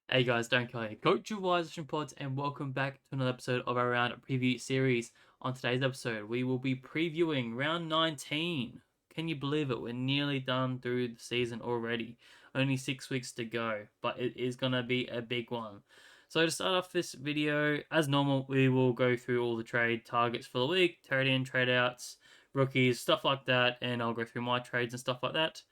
Hey guys, don't kill here. Coach of Wise Pods, and welcome back to another episode of our round preview series. On today's episode, we will be previewing round 19. Can you believe it? We're nearly done through the season already. Only 6 weeks to go, but it is gonna be a big one. So to start off this video, as normal, we will go through all the trade targets for the week, trade in, trade outs, rookies, stuff like that, and I'll go through my trades and stuff like that.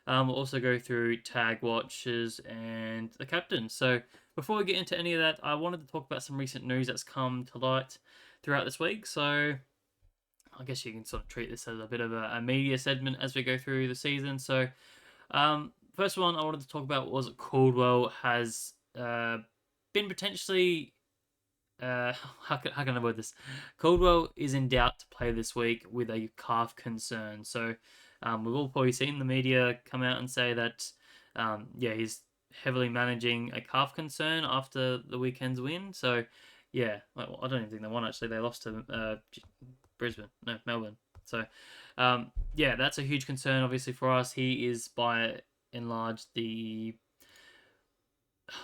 We'll also go through tag watches and the captain. So before we get into any of that, I wanted to talk about some recent news that's come to light throughout this week. So I guess you can sort of treat this as a bit of a media segment as we go through the season. So first one I wanted to talk about was Caldwell has been potentially how can I avoid this? Caldwell is in doubt to play this week with a calf concern. So we've all probably seen the media come out and say that, yeah, he's heavily managing a calf concern after the weekend's win. So, yeah, well, I don't even think they won actually. They lost to Brisbane, no, Melbourne. So, yeah, that's a huge concern obviously for us. He is by and large the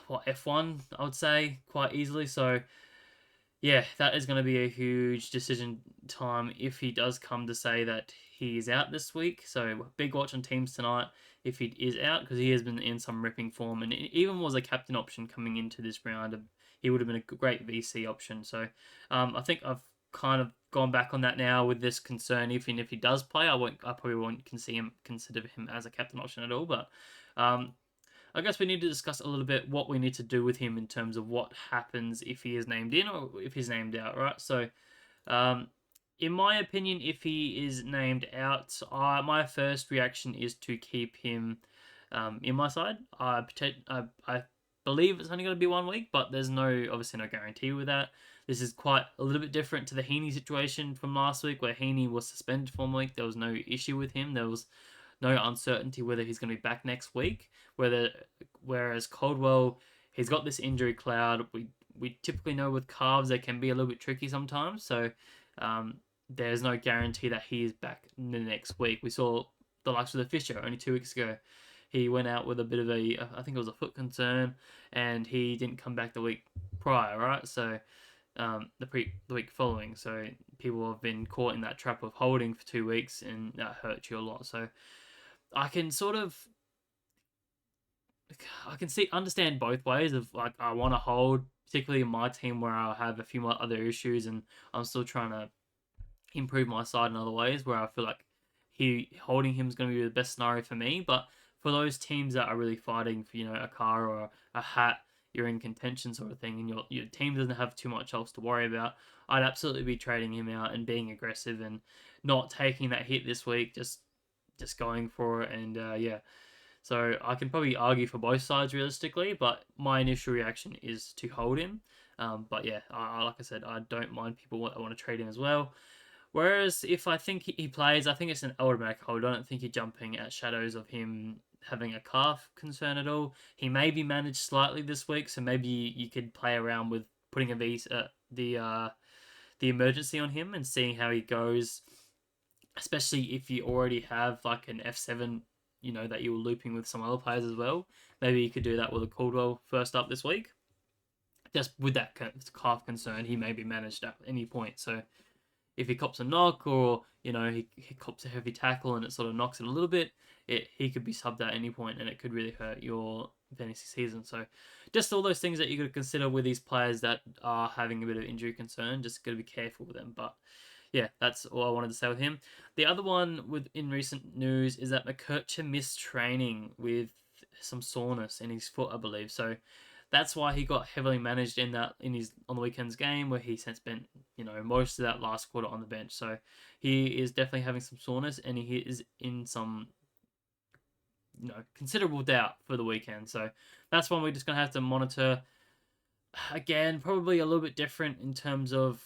F1, I would say, quite easily. So yeah, that is going to be a huge decision time if he does come to say that he is out this week. So big watch on teams tonight if he is out because he has been in some ripping form and it even was a captain option coming into this round. He would have been a great VC option. So I think I've kind of gone back on that now with this concern. If he does play, I probably won't consider him as a captain option at all. But um, I guess we need to discuss a little bit what we need to do with him in terms of what happens if he is named in or if he's named out, right? So, um, in my opinion, if he is named out, my first reaction is to keep him in my side. I believe it's only going to be 1 week, but there's obviously no guarantee with that. This is quite a little bit different to the Heaney situation from last week, where Heaney was suspended for 1 week. There was no issue with him. There was no uncertainty whether he's going to be back next week. Whereas Caldwell, he's got this injury cloud. We typically know with calves they can be a little bit tricky sometimes. So um, there's no guarantee that he is back in the next week. We saw the likes of the Fisher only 2 weeks ago. He went out with a bit of I think it was a foot concern, and he didn't come back the week prior, right? So the week following. So people have been caught in that trap of holding for 2 weeks, and that hurts you a lot. So I can sort of I can see understand both ways of like I want to hold, particularly in my team where I have a few more other issues and I'm still trying to improve my side in other ways where I feel like he holding him is going to be the best scenario for me. But for those teams that are really fighting for a car or a hat, you're in contention sort of thing, and your team doesn't have too much else to worry about. I'd absolutely be trading him out and being aggressive and not taking that hit this week. Just going for it and yeah. So I can probably argue for both sides realistically, but my initial reaction is to hold him. But yeah, like I said, I don't mind people that want to trade him as well. Whereas if I think he plays, I think it's an automatic hold. I don't think you're jumping at shadows of him having a calf concern at all. He may be managed slightly this week, so maybe you could play around with putting the emergency on him and seeing how he goes. Especially if you already have like an F7, that you were looping with some other players as well. Maybe you could do that with a Caldwell first up this week. Just with that calf concern, he may be managed at any point. So if he cops a knock or he cops a heavy tackle and it sort of knocks it a little bit, he could be subbed at any point and it could really hurt your fantasy season. So just all those things that you got to consider with these players that are having a bit of injury concern. Just got to be careful with them. But yeah, that's all I wanted to say with him. The other one in recent news is that McKercher missed training with some soreness in his foot, I believe. So that's why he got heavily managed in his on the weekend's game where he spent most of that last quarter on the bench. So he is definitely having some soreness and he is in some considerable doubt for the weekend. So that's one we're just gonna have to monitor. Again, probably a little bit different in terms of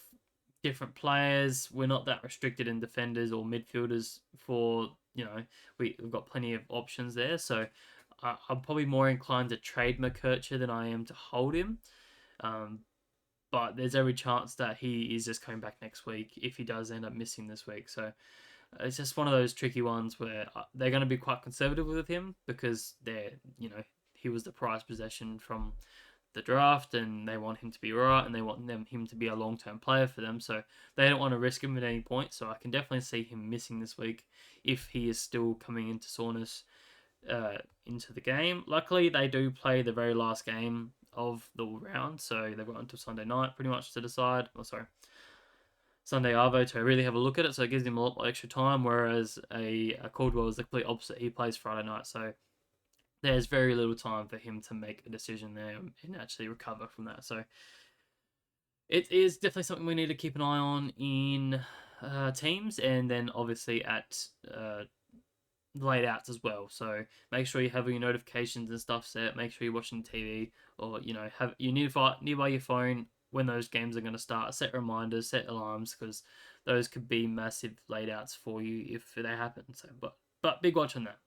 different players. We're not that restricted in defenders or midfielders for we've got plenty of options there. So I'm probably more inclined to trade McKercher than I am to hold him. Um, but there's every chance that he is just coming back next week if he does end up missing this week. So it's just one of those tricky ones where they're going to be quite conservative with him because he was the prized possession from the draft, and they want him to be right, and they want him to be a long-term player for them. So they don't want to risk him at any point. So I can definitely see him missing this week if he is still coming into soreness into the game. Luckily, they do play the very last game of the round, so they've got until Sunday night pretty much to decide. Oh, sorry, Sunday Arvo to really have a look at it, so it gives him a lot more extra time. Whereas a Caldwell is the complete opposite. He plays Friday night, so there's very little time for him to make a decision there and actually recover from that. So it is definitely something we need to keep an eye on in teams, and then obviously at laid outs as well. So make sure you have your notifications and stuff set. Make sure you're watching TV, or have you nearby your phone when those games are going to start. Set reminders, set alarms, because those could be massive laid outs for you if they happen. So, but big watch on that.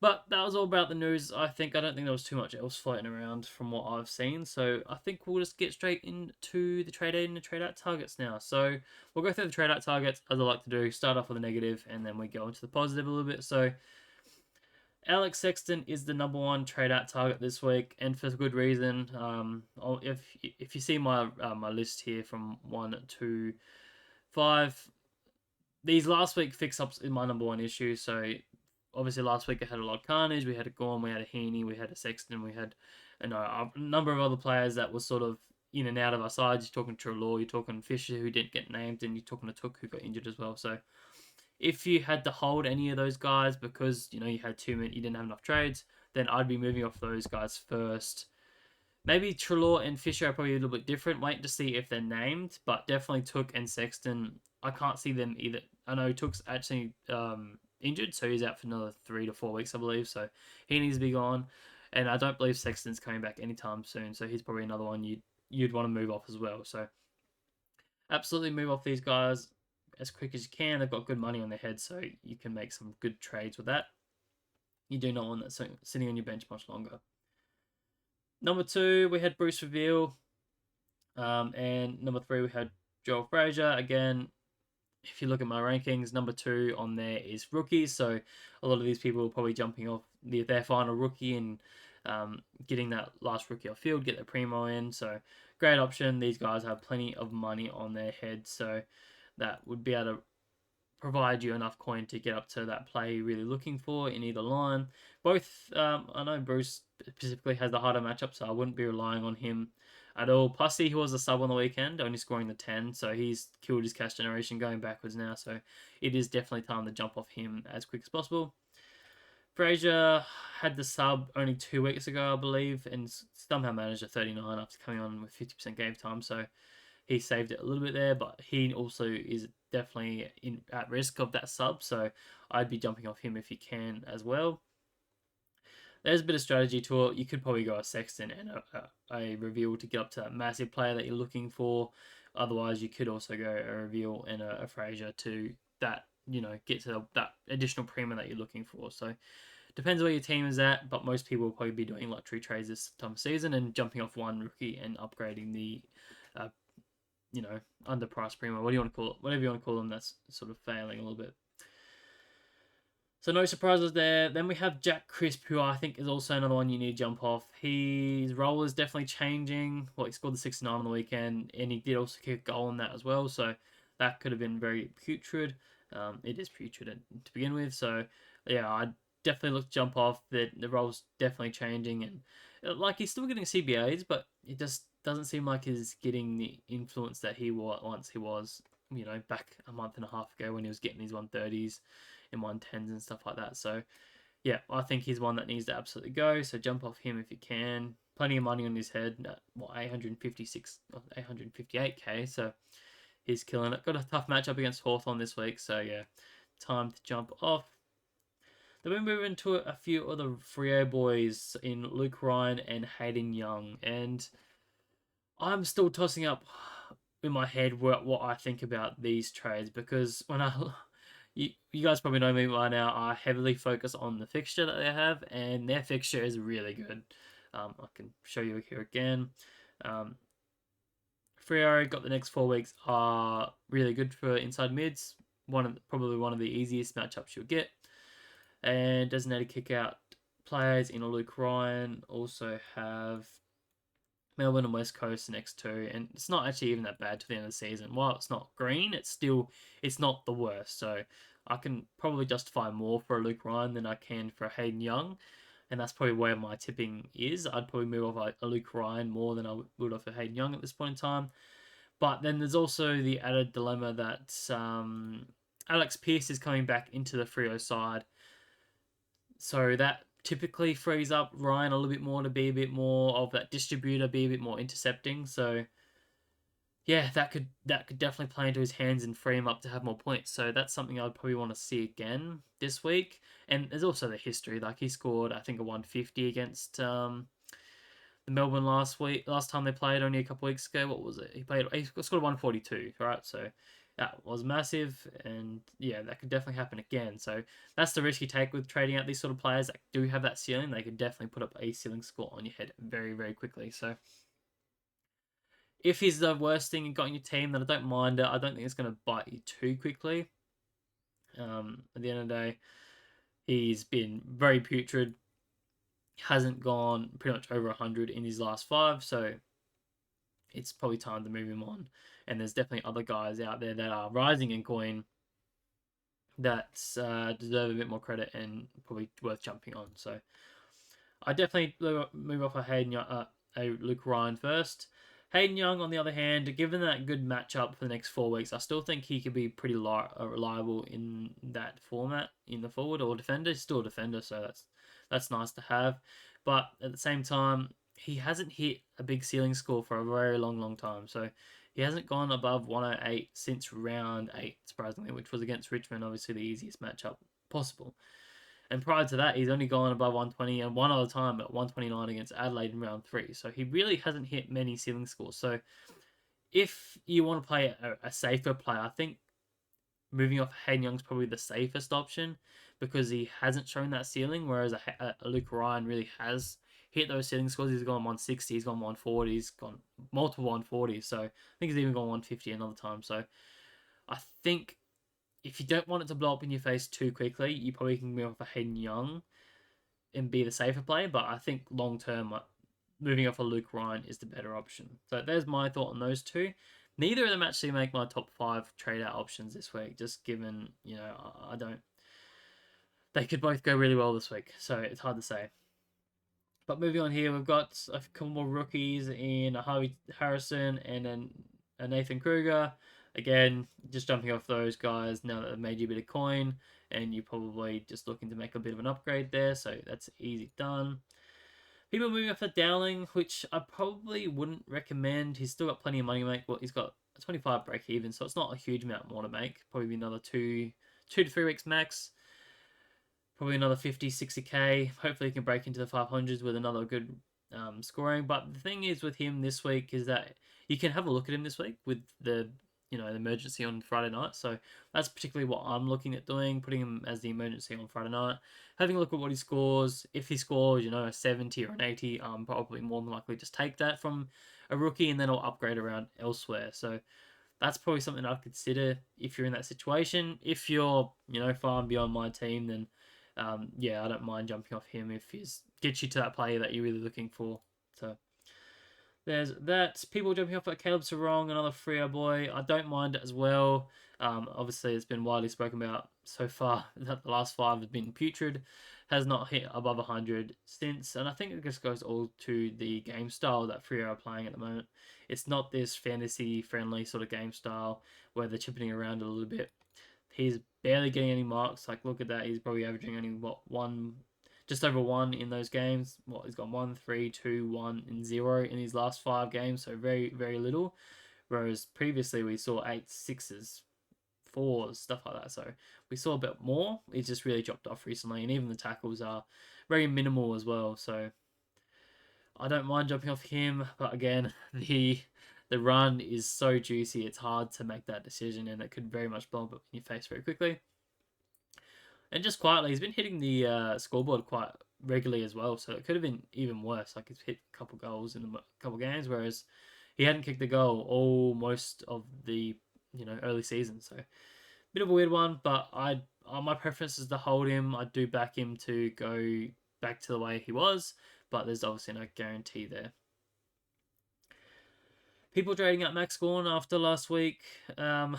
But that was all about the news. I don't think there was too much else floating around from what I've seen. So I think we'll just get straight into the trade in and the trade out targets now. So we'll go through the trade out targets as I like to do. Start off with a negative and then we go into the positive a little bit. So Alex Sexton is the number one trade out target this week, and for good reason. If you see my list here from 1 to 5, these last week fix ups is my number one issue. So obviously last week I had a lot of carnage. We had a Gorm, we had a Heaney, we had a Sexton, we had a number of other players that was sort of in and out of our sides. You're talking Trelaw, you're talking Fisher who didn't get named, and you're talking to Took who got injured as well. So if you had to hold any of those guys because you had too many, you didn't have enough trades, then I'd be moving off those guys first. Maybe Trelaw and Fisher are probably a little bit different. Wait to see if they're named, but definitely Took and Sexton. I can't see them either. I know Took's actually injured, so he's out for another 3 to 4 weeks, I believe. So he needs to be gone, and I don't believe Sexton's coming back anytime soon. So he's probably another one you'd want to move off as well. So absolutely move off these guys as quick as you can. They've got good money on their head, so you can make some good trades with that. You do not want that sitting on your bench much longer. Number 2, we had Bruce Reveal. And number 3, we had Joel Frazier. Again, if you look at my rankings, number 2 on there is rookies. So a lot of these people are probably jumping off their final rookie and getting that last rookie off field, get their primo in. So great option. These guys have plenty of money on their heads. So that would be able to provide you enough coin to get up to that play you're really looking for in either line. Both, I know Bruce specifically has the harder matchup, so I wouldn't be relying on him at all. Plus, he was a sub on the weekend, only scoring the 10, so he's killed his cash generation going backwards now, so it is definitely time to jump off him as quick as possible. Frazier had the sub only 2 weeks ago, I believe, and somehow managed a 39 after coming on with 50% game time, so he saved it a little bit there, but he also is definitely at risk of that sub, so I'd be jumping off him if you can as well. There's a bit of strategy to it. You could probably go a Sexton and a Reveal to get up to that massive player that you're looking for. Otherwise, you could also go a Reveal and a Frazier to that, get to that additional premium that you're looking for. So depends where your team is at, but most people will probably be doing lottery trades this time of season and jumping off one rookie and upgrading the underpriced primo. What do you want to call it? Whatever you want to call them, that's sort of failing a little bit. So no surprises there. Then we have Jack Crisp, who I think is also another one you need to jump off. His role is definitely changing. Well, he scored the 69 on the weekend, and he did also kick a goal on that as well. So that could have been very putrid. It is putrid to begin with. So yeah, I'd definitely look to jump off. The role's definitely changing, and he's still getting CBAs, but it just doesn't seem like he's getting the influence that he once he was. Back a month and a half ago when he was getting his 130s and 110s and stuff like that. So yeah, I think he's one that needs to absolutely go. So jump off him if you can. Plenty of money on his head. 856, 858k. So he's killing it. Got a tough matchup against Hawthorn this week. So yeah, time to jump off. Then we move into a few other Freo boys in Luke Ryan and Hayden Young. And I'm still tossing up in my head what I think about these trades, because when you guys probably know me by now, I heavily focus on the fixture that they have, and their fixture is really good. I can show you here again. Freo got the next 4 weeks are really good for inside mids. Probably one of the easiest matchups you'll get. And designated kick out players in Luke Ryan also have Melbourne and West Coast the next two, and it's not actually even that bad to the end of the season. While it's not green, it's not the worst. So I can probably justify more for a Luke Ryan than I can for a Hayden Young, and that's probably where my tipping is. I'd probably move off a Luke Ryan more than I would off a Hayden Young at this point in time. But then there's also the added dilemma that Alex Pearce is coming back into the Freo side, so that typically frees up Ryan a little bit more to be a bit more of that distributor, be a bit more intercepting. So yeah, that could definitely play into his hands and free him up to have more points. So that's something I'd probably want to see again this week. And there's also the history. Like he scored, I think, a 150 against the Melbourne last time they played only a couple weeks ago. What was it? He scored 142, right? So that was massive, and yeah, that could definitely happen again. So that's the risk you take with trading out these sort of players that do have that ceiling. They could definitely put up a ceiling score on your head very, very quickly. So if he's the worst thing you got in your team, then I don't mind it. I don't think it's going to bite you too quickly. At the end of the day, he's been very putrid. Hasn't gone pretty much over 100 in his last five, so it's probably time to move him on. And there's definitely other guys out there that are rising in coin that deserve a bit more credit and probably worth jumping on. So I definitely move off a Luke Ryan first. Hayden Young, on the other hand, given that good matchup for the next 4 weeks, I still think he could be pretty reliable in that format in the forward or defender. He's still a defender, so that's nice to have. But at the same time, he hasn't hit a big ceiling score for a very long, long time. So he hasn't gone above 108 since round 8, surprisingly, which was against Richmond, obviously the easiest matchup possible. And prior to that, he's only gone above 120 and one other time at 129 against Adelaide in round 3. So he really hasn't hit many ceiling scores. So if you want to play a safer play, I think moving off Hayden Young's probably the safest option because he hasn't shown that ceiling, whereas a Luke Ryan really has hit those ceiling scores. He's gone 160, he's gone 140, he's gone multiple 140s. So I think he's even gone 150 another time. So I think if you don't want it to blow up in your face too quickly, you probably can move off a Hayden Young and be the safer play. But I think long term, moving off a Luke Ryan is the better option. So there's my thought on those two. Neither of them actually make my top 5 trade out options this week, just given, I don't. They could both go really well this week, so it's hard to say. But moving on here, we've got a couple more rookies in Harvey Harrison and then a Nathan Kruger. Again, just jumping off those guys now that they've made you a bit of coin, and you're probably just looking to make a bit of an upgrade there, so that's easy done. People moving off of Dowling, which I probably wouldn't recommend. He's still got plenty of money to make. Well, he's got a 25 break even, so it's not a huge amount more to make. Probably another 2 to 3 weeks max. Probably another 50, 60k. Hopefully he can break into the 500s with another good scoring. But the thing is with him this week is that you can have a look at him this week with the the emergency on Friday night. So that's particularly what I'm looking at doing, putting him as the emergency on Friday night, having a look at what he scores. If he scores, a 70 or an 80, I'm probably more than likely just take that from a rookie and then I'll upgrade around elsewhere. So that's probably something I'd consider if you're in that situation. If you're, far and beyond my team, then yeah, I don't mind jumping off him if he's gets you to that player that you're really looking for. So there's that. People jumping off at Caleb Sarong, another Freo boy. I don't mind it as well. Obviously, it's been widely spoken about so far that the last 5 have been putrid. Has not hit above 100 since. And I think it just goes all to the game style that Freo are playing at the moment. It's not this fantasy-friendly sort of game style where they're chipping around a little bit. He's barely getting any marks. Like, look at that. He's probably averaging only, just over 1 in those games. He's got 1, 3, 2, 1, and 0 in his last 5 games, so very, very little. Whereas previously we saw 8, 6s, 4s, stuff like that. So we saw a bit more. He's just really dropped off recently, and even the tackles are very minimal as well. So I don't mind jumping off him, but again, the run is so juicy, it's hard to make that decision, and it could very much blow up in your face very quickly. And just quietly, he's been hitting the scoreboard quite regularly as well, so it could have been even worse. Like he's hit a couple goals in a couple games, whereas he hadn't kicked a goal all most of the early season. So bit of a weird one, but my preference is to hold him. I do back him to go back to the way he was, but there's obviously no guarantee there. People trading out Max Gorn after last week. Um,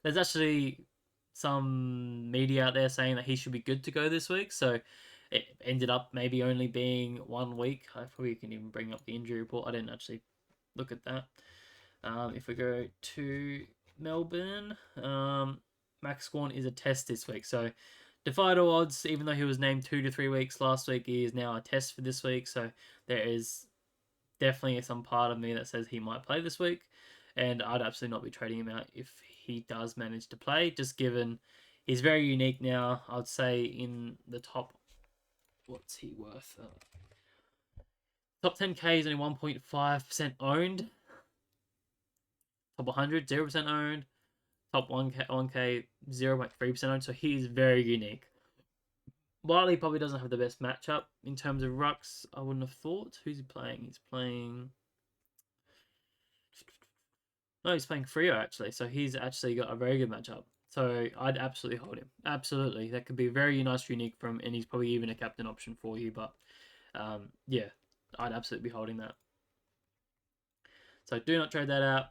there's actually some media out there saying that he should be good to go this week. So it ended up maybe only being 1 week. I probably can even bring up the injury report. I didn't actually look at that. If we go to Melbourne, Max Gorn is a test this week. So defied all odds, even though he was named 2 to 3 weeks last week, he is now a test for this week. So there is definitely some part of me that says he might play this week, and I'd absolutely not be trading him out if he does manage to play, just given he's very unique now. I'd say in the top, what's he worth? Top 10k is only 1.5% owned. Top 100, 0% owned. Top 1k 0.3% owned. So he is very unique. While he probably doesn't have the best matchup in terms of rucks, I wouldn't have thought. Who's he playing? He's playing. No, he's playing Freo actually, so he's actually got a very good matchup. So I'd absolutely hold him. Absolutely, that could be very nice, unique from, and he's probably even a captain option for you. But yeah, I'd absolutely be holding that. So do not trade that out.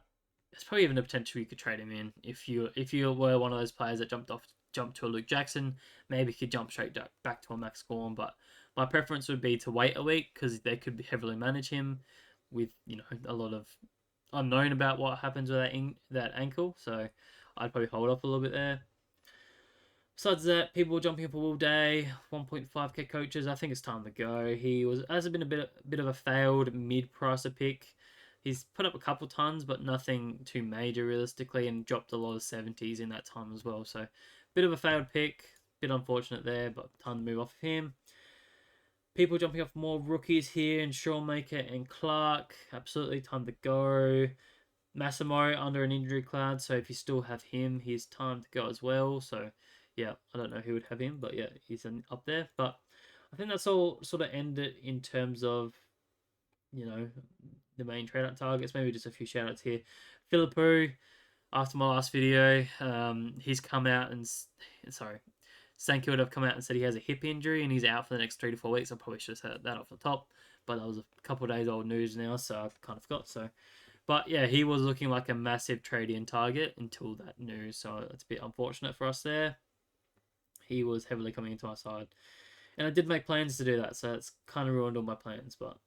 There's probably even a potential you could trade him in if you were one of those players that jumped to a Luke Jackson. Maybe you could jump straight back to a Max Gorn. But my preference would be to wait a week because they could heavily manage him with a lot of unknown about what happens with that ankle. So I'd probably hold off a little bit there. Besides that, people jumping up for Will Day, 1.5k coaches. I think it's time to go. He has been a bit of a failed mid-pricer pick. He's put up a couple tons, but nothing too major realistically, and dropped a lot of 70s in that time as well. So, bit of a failed pick. Bit unfortunate there, but time to move off of him. People jumping off more rookies here, and Shawmaker and Clark. Absolutely time to go. Massimo under an injury cloud, so if you still have him, he's time to go as well. So, yeah, I don't know who would have him, but yeah, he's up there. But I think that's all sort of ended in terms of, the main trade out targets. Maybe just a few shout outs here. Philippou, after my last video, he's come out and, sorry, Sankey would have come out and said he has a hip injury and he's out for the next 3 to 4 weeks. I probably should have said that off the top, but that was a couple of days old news now, so I kind of forgot. So, but yeah, he was looking like a massive trade-in target until that news, so it's a bit unfortunate for us there. He was heavily coming into our side, and I did make plans to do that, so it's kind of ruined all my plans. But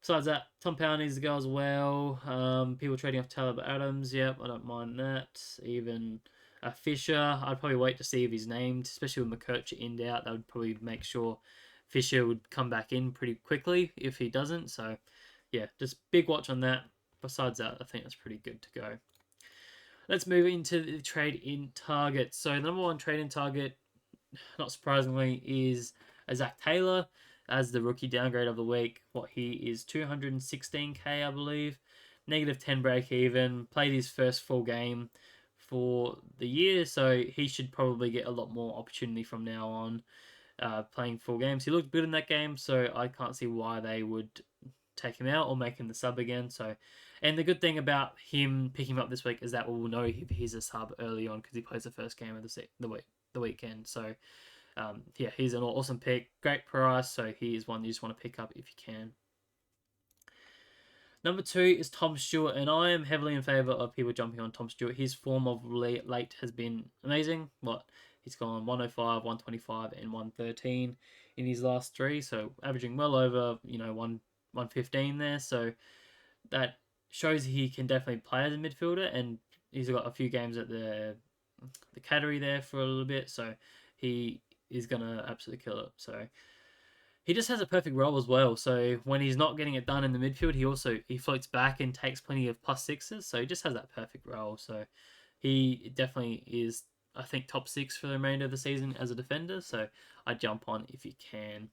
besides that, Tom Powell needs to go as well. People trading off Talib Adams, yep, I don't mind that. Even Fisher, I'd probably wait to see if he's named, especially with McKercher in out. That would probably make sure Fisher would come back in pretty quickly if he doesn't. So, yeah, just big watch on that. Besides that, I think that's pretty good to go. Let's move into the trade in target. So, the number one trade in target, not surprisingly, is Zach Taylor as the rookie downgrade of the week. What he is 216k, I believe. Negative 10 break even. Played his first full game for the year, so he should probably get a lot more opportunity from now on playing full games. He looked good in that game, so I can't see why they would take him out or make him the sub again. So, and the good thing about him picking him up this week is that we'll know if he's a sub early on because he plays the first game of the weekend. So, yeah, he's an awesome pick, great price. So he is one you just want to pick up if you can. Number 2 is Tom Stewart, and I am heavily in favour of people jumping on Tom Stewart. His form of late has been amazing. He's gone 105, 125, and 113 in his last 3, so averaging well over 115 there. So that shows he can definitely play as a midfielder, and he's got a few games at the category there for a little bit, so he is gonna absolutely kill it. So he just has a perfect role as well. So when he's not getting it done in the midfield, he floats back and takes plenty of +6s. So he just has that perfect role. So he definitely is, I think, top 6 for the remainder of the season as a defender. So I jump on if you can.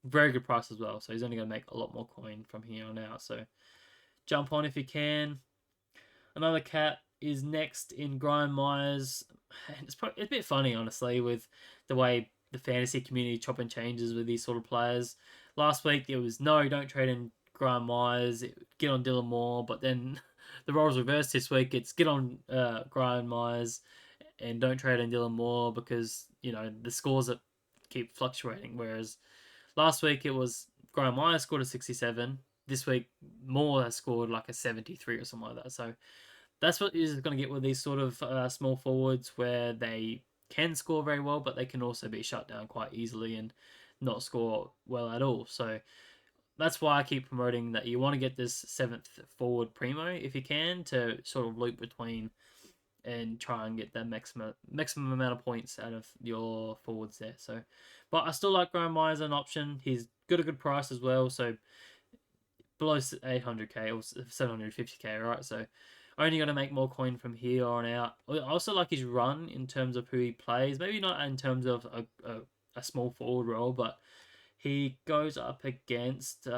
Very good price as well. So he's only going to make a lot more coin from here on out. So jump on if you can. Another cat is next in Brian Myers. It's a bit funny, honestly, with the way the fantasy community chop and changes with these sort of players. Last week it was no, don't trade in Graham Myers, get on Dylan Moore, but then the roles reversed this week. It's get on Graham Myers and don't trade in Dylan Moore because the scores that keep fluctuating. Whereas last week it was Graham Myers scored a 67. This week Moore has scored like a 73 or something like that. So that's what is going to get with these sort of small forwards where they can score very well, but they can also be shut down quite easily and not score well at all. So that's why I keep promoting that you want to get this seventh forward primo if you can to sort of loop between and try and get that maximum amount of points out of your forwards there. So, but I still like Graham Myers as an option. He's got a good price as well. So below 800k or 750k, right? So only going to make more coin from here on out. I also like his run in terms of who he plays. Maybe not in terms of a small forward role, but he goes up against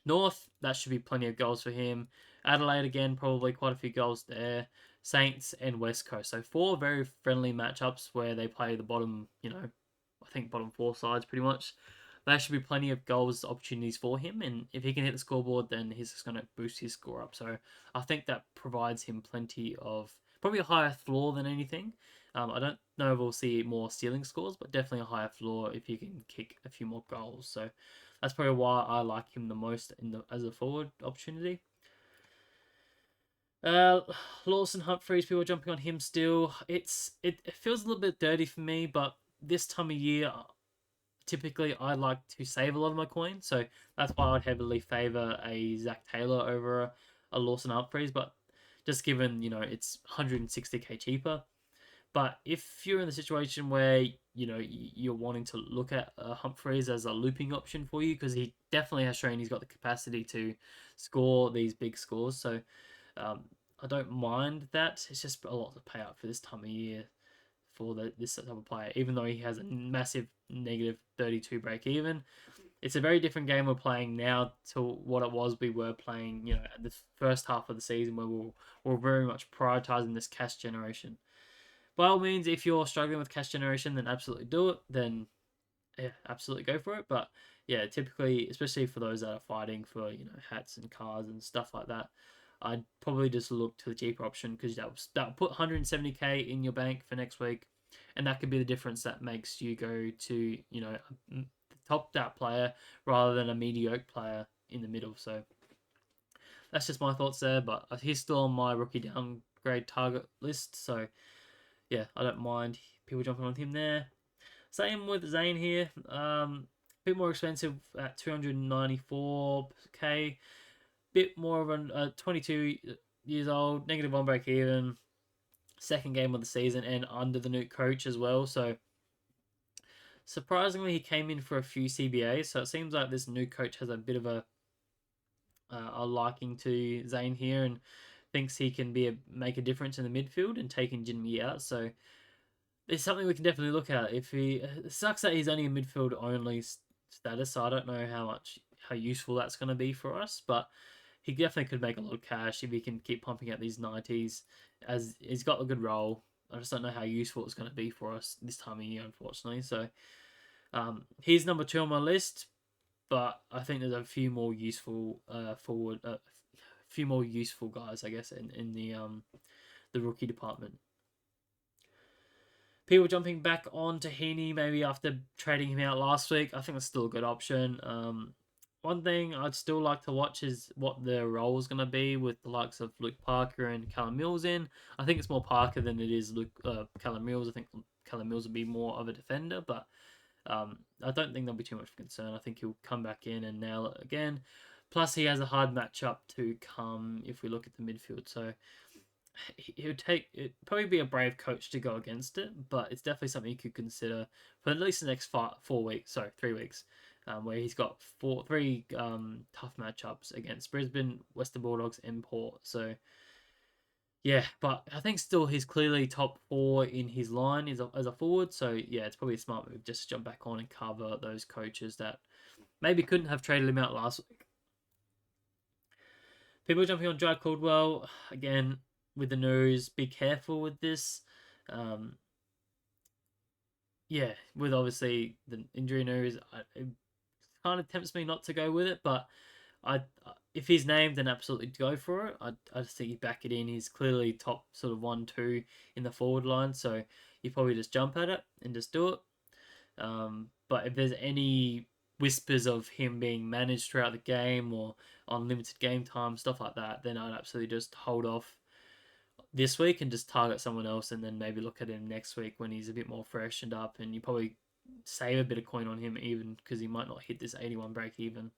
North. That should be plenty of goals for him. Adelaide again, probably quite a few goals there. Saints and West Coast. So four very friendly matchups where they play the bottom, I think bottom four sides pretty much. There should be plenty of goals opportunities for him, and if he can hit the scoreboard, then he's just going to boost his score up. So I think that provides him plenty of probably a higher floor than anything. I don't know if we'll see more ceiling scores, but definitely a higher floor if he can kick a few more goals. So that's probably why I like him the most as a forward opportunity. Uh, Lawson Humphreys, people jumping on him still. It feels a little bit dirty for me, but this time of year, typically I like to save a lot of my coin, so that's why I'd heavily favour a Zach Taylor over a Lawson Humphreys. But just given it's 160k cheaper, but if you're in the situation where you're wanting to look at Humphreys as a looping option for you, because he definitely has shown he's got the capacity to score these big scores, so um, I don't mind that. It's just a lot to pay out for this time of year for this type of player, even though he has a massive negative 32 break even. It's a very different game we're playing now to what it was we were playing, at the first half of the season where we're very much prioritizing this cash generation. By all means, if you're struggling with cash generation, then absolutely do it. Then yeah, absolutely go for it. But yeah, typically, especially for those that are fighting for hats and cars and stuff like that, I'd probably just look to the cheaper option because that'll put 170k in your bank for next week, and that could be the difference that makes you go to a top that player rather than a mediocre player in the middle. So that's just my thoughts there. But he's still on my rookie downgrade target list. So yeah, I don't mind people jumping on him there. Same with Zane here. Bit more expensive at 294k. Bit more of a 22 years old, negative one break even, second game of the season, and under the new coach as well. So surprisingly, he came in for a few CBAs. So it seems like this new coach has a bit of a liking to Zane here and thinks he can make a difference in the midfield and taking Jinmi out. So it's something we can definitely look at. If he it sucks that he's only a midfield only status, so I don't know how useful that's going to be for us, but he definitely could make a lot of cash if he can keep pumping out these 90s. As he's got a good role, I just don't know how useful it's going to be for us this time of year, unfortunately. So he's number 2 on my list, but I think there's a few more useful a few more useful guys, I guess, in the rookie department. People jumping back on to Heaney maybe after trading him out last week. I think that's still a good option. One thing I'd still like to watch is what their role is going to be with the likes of Luke Parker and Callum Mills in. I think it's more Parker than it is Callum Mills. I think Callum Mills will be more of a defender, but I don't think there'll be too much concern. I think he'll come back in and nail it again. Plus, he has a hard matchup to come if we look at the midfield. So he would probably be a brave coach to go against it, but it's definitely something you could consider for at least the next 3 weeks, where he's got three tough matchups against Brisbane, Western Bulldogs, and Port. So yeah, but I think still he's clearly top 4 in his line as a forward. So yeah, it's probably a smart move just to jump back on and cover those coaches that maybe couldn't have traded him out last week. People jumping on Jack Caldwell again with the news. Be careful with this. Um, yeah, with obviously the injury news, it kind of tempts me not to go with it. But I, if he's named, then absolutely go for it. I just think you back it in. He's clearly top sort of 1-2 in the forward line, so you probably just jump at it and just do it. But if there's any whispers of him being managed throughout the game or on limited game time, stuff like that, then I'd absolutely just hold off this week and just target someone else, and then maybe look at him next week when he's a bit more freshened up, and you probably save a bit of coin on him even because he might not hit this 81 break even.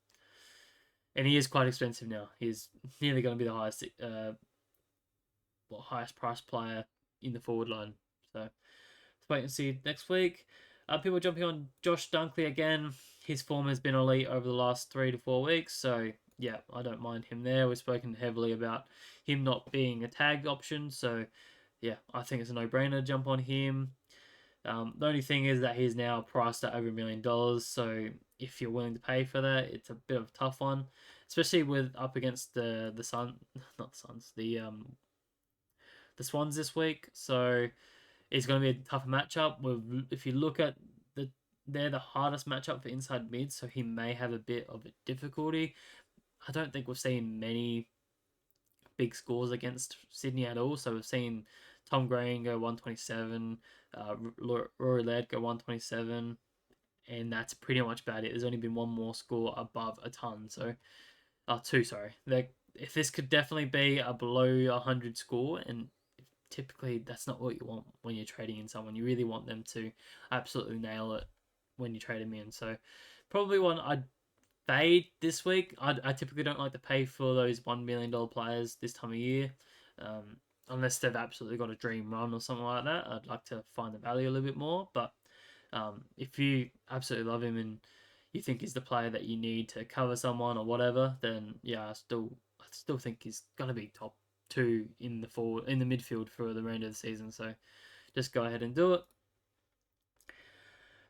And he is quite expensive now. He's nearly going to be the highest price player in the forward line. So let's wait and see next week. People jumping on Josh Dunkley again. His form has been elite over the last 3 to 4 weeks. So yeah, I don't mind him there. We've spoken heavily about him not being a tagged option. So yeah, I think it's a no-brainer to jump on him. The only thing is that he's now priced at over $1 million. So if you're willing to pay for that, it's a bit of a tough one, especially with up against the Sun, not the Suns, the Swans this week. So it's going to be a tougher matchup. If you look at they're the hardest matchup for inside mid, so he may have a bit of a difficulty. I don't think we've seen many big scores against Sydney at all. So we've seen Tom Green go 127, Rory Laird go 127, and that's pretty much about it. There's only been one more score above a ton. So, two, sorry. If this could definitely be a below 100 score, and typically that's not what you want when you're trading in someone. You really want them to absolutely nail it when you trade them in. So, probably one I'd fade this week. I typically don't like to pay for those $1 million players this time of year, unless they've absolutely got a dream run or something like that. I'd like to find the value a little bit more. But if you absolutely love him and you think he's the player that you need to cover someone or whatever, then yeah, I still think he's gonna be top two in the midfield for the remainder of the season. So just go ahead and do it.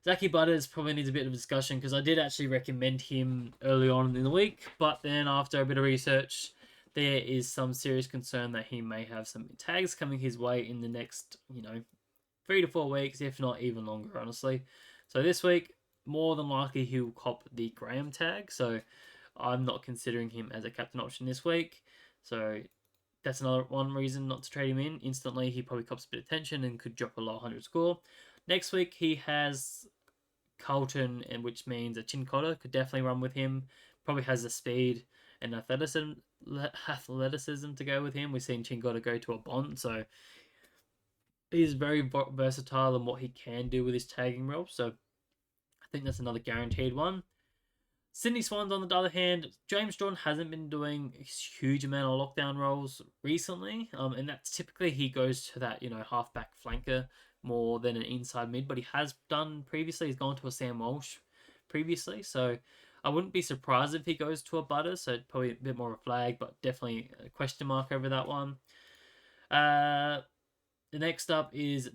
Zachy Butters probably needs a bit of discussion because I did actually recommend him early on in the week, but then after a bit of research, there is some serious concern that he may have some tags coming his way in the next, 3 to 4 weeks, if not even longer, honestly. So this week, more than likely he'll cop the Graham tag, so I'm not considering him as a captain option this week. So that's another one reason not to trade him in. Instantly, he probably cops a bit of tension and could drop a low 100 score. Next week, he has Carlton, and which means a Chin Cotter could definitely run with him. Probably has the speed and athleticism to go with him. We've seen Chin Cotter go to a Bond, so he's very versatile in what he can do with his tagging role. So I think that's another guaranteed one. Sydney Swans, on the other hand, James Jordan hasn't been doing a huge amount of lockdown roles recently, and that's typically he goes to that halfback flanker more than an inside mid, but he has done previously. He's gone to a Sam Walsh previously, so I wouldn't be surprised if he goes to a Butter. So probably a bit more of a flag, but definitely a question mark over that one. The next up is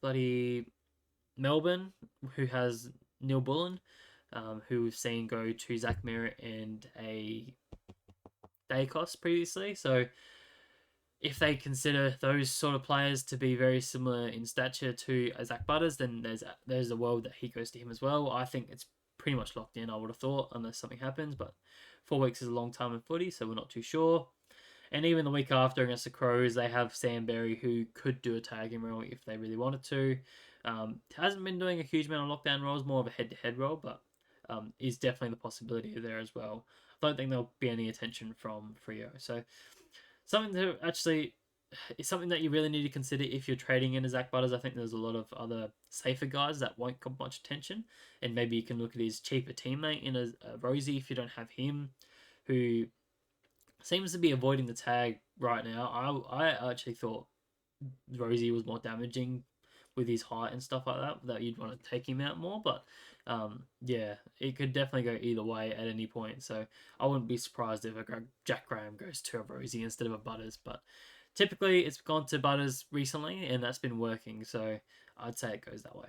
bloody Melbourne, who has Neil Bullen, who we've seen go to Zach Merritt and a Dacos previously. So if they consider those sort of players to be very similar in stature to Zach Butters, then there's a world that he goes to him as well. I think it's pretty much locked in, I would have thought, unless something happens. But 4 weeks is a long time in footy, so we're not too sure. And even the week after against the Crows, they have Sam Berry, who could do a tagging role if they really wanted to. Hasn't been doing a huge amount of lockdown roles, more of a head-to-head role, but is definitely the possibility there as well. I don't think there'll be any attention from Freo. So something to actually is something that you really need to consider if you're trading in a Zach Butters. I think there's a lot of other safer guys that won't get much attention, and maybe you can look at his cheaper teammate in a Rosie if you don't have him, who seems to be avoiding the tag right now. I actually thought Rosie was more damaging with his height and stuff like that you'd want to take him out more. But yeah, it could definitely go either way at any point. So I wouldn't be surprised if Jack Graham goes to a Rosie instead of a Butters. But typically it's gone to Butters recently, and that's been working. So I'd say it goes that way.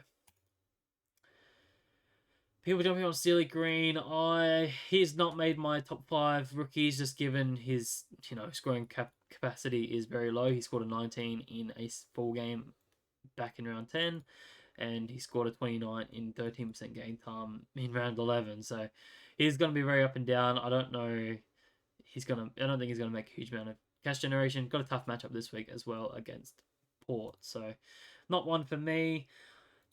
People jumping on Steely Green. He's not made my top 5 rookies, just given his scoring capacity is very low. He scored a 19 in a full game back in round 10, and he scored a 29 in 13% game time in round 11. So he's going to be very up and down. I don't know. I don't think he's gonna make a huge amount of cash generation. Got a tough matchup this week as well against Port. So not one for me.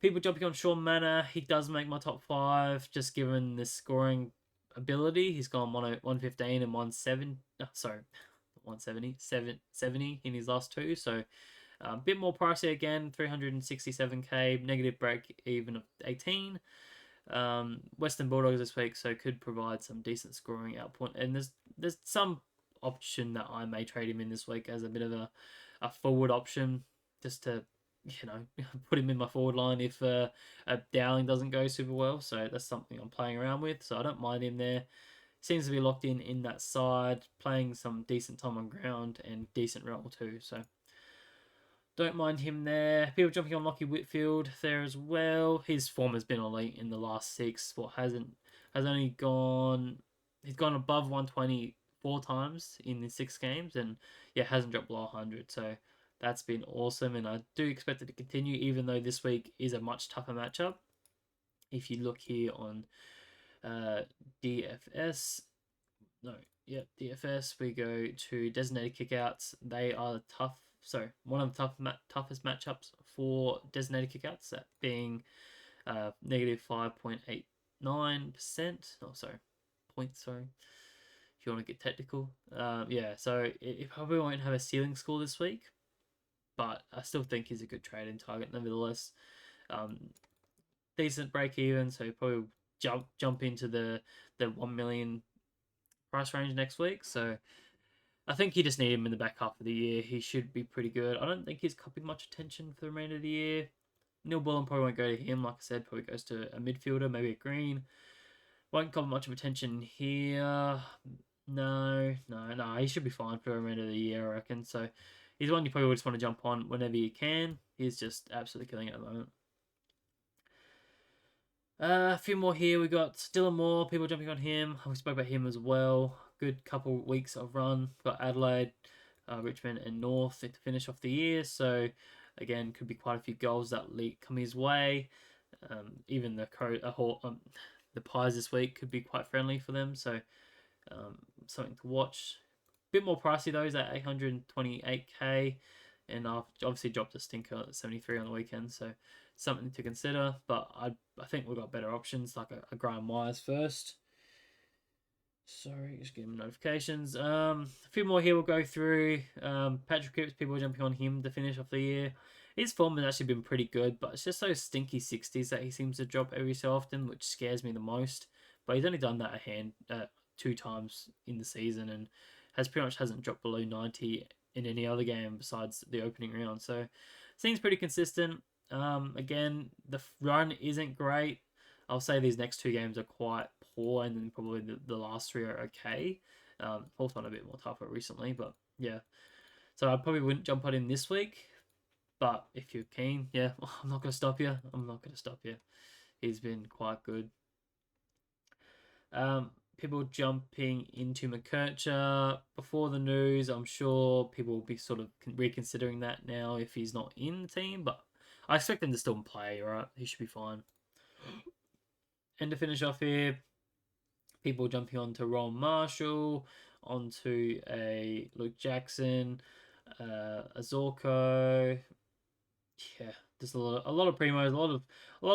People jumping on Sean Manor, he does make my top 5, just given the scoring ability. He's gone 115 and 170. Sorry, 170, 770 in his last two. So a bit more pricey again, 367k, negative break even of 18. Western Bulldogs this week, so could provide some decent scoring output. And there's some option that I may trade him in this week as a bit of a forward option, just to put him in my forward line if a Dowling doesn't go super well. So that's something I'm playing around with. So I don't mind him there. Seems to be locked in that side, playing some decent time on ground and decent role too. So don't mind him there. People jumping on Lockie Whitfield there as well. His form has been elite in the last 6. Has only gone. He's gone above 120 4 times in the 6 games, and hasn't dropped below 100. So that's been awesome, and I do expect it to continue, even though this week is a much tougher matchup. If you look here on DFS, DFS, we go to designated kickouts. They are tough. So one of the toughest matchups for designated kickouts, that being negative 5.89%. Oh, sorry, points. Sorry, if you want to get technical. So it probably won't have a ceiling score this week, but I still think he's a good trade in target nevertheless. Decent break even, so probably jump into the 1 million price range next week. So I think you just need him in the back half of the year. He should be pretty good. I don't think he's copping much attention for the remainder of the year. Neil Bullen probably won't go to him. Like I said, probably goes to a midfielder, maybe a Green. Won't cop much of attention here. No. He should be fine for the remainder of the year, I reckon. So he's one you probably just want to jump on whenever you can. He's just absolutely killing it at the moment. A few more here. We got Dylan Moore. People jumping on him. We spoke about him as well. Good couple weeks of run. Got Adelaide, Richmond, and North to finish off the year. So again, could be quite a few goals that come his way. Even the Pies this week could be quite friendly for them. So something to watch. Bit more pricey though. Is at 828k, and I've obviously dropped a stinker at 73 on the weekend. So something to consider, but I think we've got better options, like a Graham Myers first. Sorry, just getting notifications. A few more here we'll go through. Patrick Cripps, people are jumping on him to finish off the year. His form has actually been pretty good, but it's just those stinky 60s that he seems to drop every so often, which scares me the most. But he's only done that 2 times in the season, and pretty much hasn't dropped below 90 in any other game besides the opening round. So seems pretty consistent. Again, the run isn't great. I'll say these next 2 games are quite poor, and then probably the last 3 are okay. Fourth one a bit more tougher recently, but yeah. So I probably wouldn't jump on him this week, but if you're keen, I'm not going to stop you. He's been quite good. People jumping into McKercher before the news. I'm sure people will be sort of reconsidering that now if he's not in the team, but I expect him to still play, right? He should be fine. And to finish off here, people jumping onto Ron Marshall, onto a Luke Jackson, a Zorko. Yeah, just a lot of primos, a lot of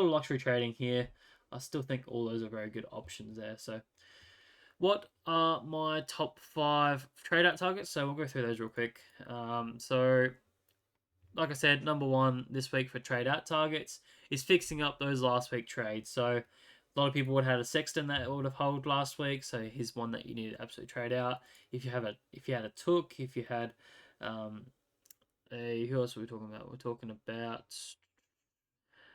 luxury trading here. I still think all those are very good options there. So what are my top 5 trade out targets? So we'll go through those real quick. So like I said, number 1 this week for trade out targets is fixing up those last week trades. So a lot of people would have had a Sexton that would have held last week, so he's one that you need to absolutely trade out. If you had a Took, if you had who else are we talking about? We're talking about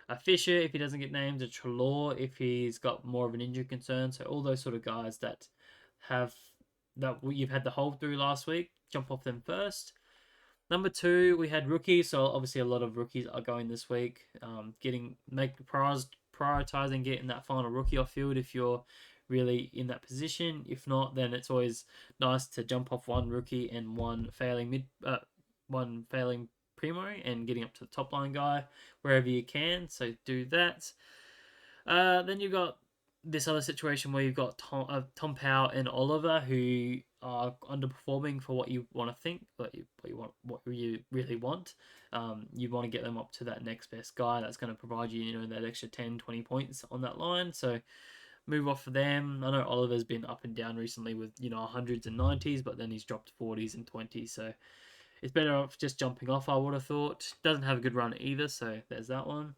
a Fisher if he doesn't get named, a Trelaw if he's got more of an injury concern. So all those sort of guys that you've had the hold through last week, jump off them first. Number 2, we had rookies. So obviously a lot of rookies are going this week. Prioritizing getting that final rookie off field if you're really in that position. If not, then it's always nice to jump off one rookie and one failing primo and getting up to the top line guy wherever you can. So do that. Then you've got this other situation where you've got Tom Powell and Oliver, who are underperforming for what you want to think, what you really want. You want to get them up to that next best guy that's going to provide you, that extra 10, 20 points on that line. So move off of them. I know Oliver's been up and down recently with, hundreds and 90s, but then he's dropped 40s and 20s. So it's better off just jumping off, I would have thought. Doesn't have a good run either, so there's that one.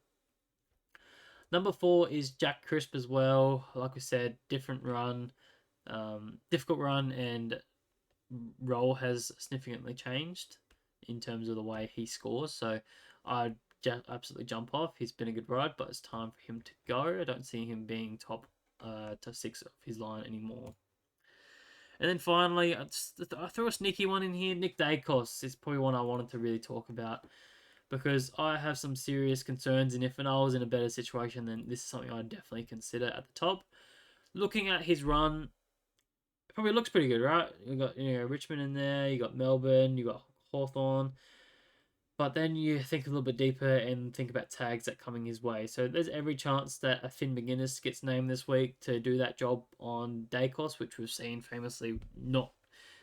Number 4 is Jack Crisp as well. Like we said, different run, difficult run, and role has significantly changed in terms of the way he scores. So I'd absolutely jump off. He's been a good ride, but it's time for him to go. I don't see him being top to 6 of his line anymore. And then finally, I throw a sneaky one in here. Nick Dacos is probably one I wanted to really talk about because I have some serious concerns, and if I was in a better situation, then this is something I'd definitely consider at the top. Looking at his run, it probably looks pretty good, right? You got Richmond in there, you got Melbourne, you got Hawthorn. But then you think a little bit deeper and think about tags that coming his way. So there's every chance that a Finn McGuinness gets named this week to do that job on Dacos, which we've seen famously not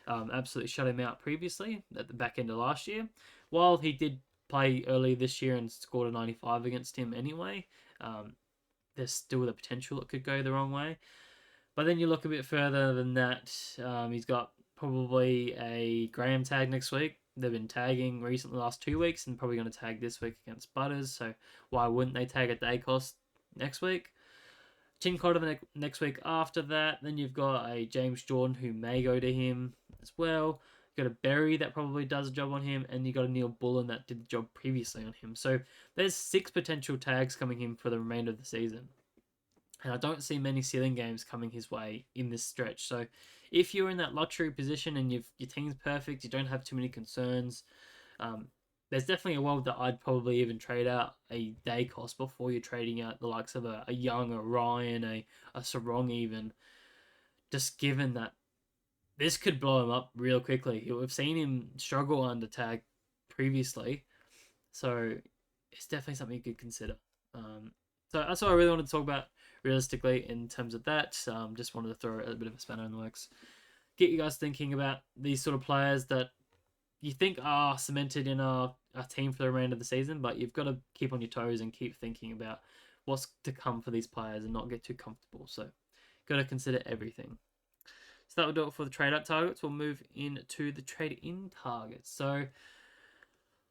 absolutely shut him out previously at the back end of last year. While he did play early this year and scored a 95 against him anyway, there's still the potential it could go the wrong way. But then you look a bit further than that. He's got probably a Graham tag next week. They've been tagging recently the last 2 weeks and probably going to tag this week against Butters. So why wouldn't they tag a Dacos next week? Chin Cotter the next week after that. Then you've got a James Jordan who may go to him as well. You've got a Berry that probably does a job on him. And you've got a Neil Bullen that did the job previously on him. So there's 6 potential tags coming in for the remainder of the season. And I don't see many ceiling games coming his way in this stretch. So if you're in that luxury position and your team's perfect, you don't have too many concerns, there's definitely a world that I'd probably even trade out a Dacos before you're trading out the likes of a Young, a Ryan, a Sarong even. Just given that this could blow him up real quickly. We've seen him struggle under tag previously. So it's definitely something you could consider. So that's what I really wanted to talk about realistically in terms of that. Just wanted to throw a bit of a spanner in the works. Get you guys thinking about these sort of players that you think are cemented in our team for the remainder of the season, but you've got to keep on your toes and keep thinking about what's to come for these players and not get too comfortable. So got to consider everything. So that will do it for the trade out targets. We'll move into the trade in targets. So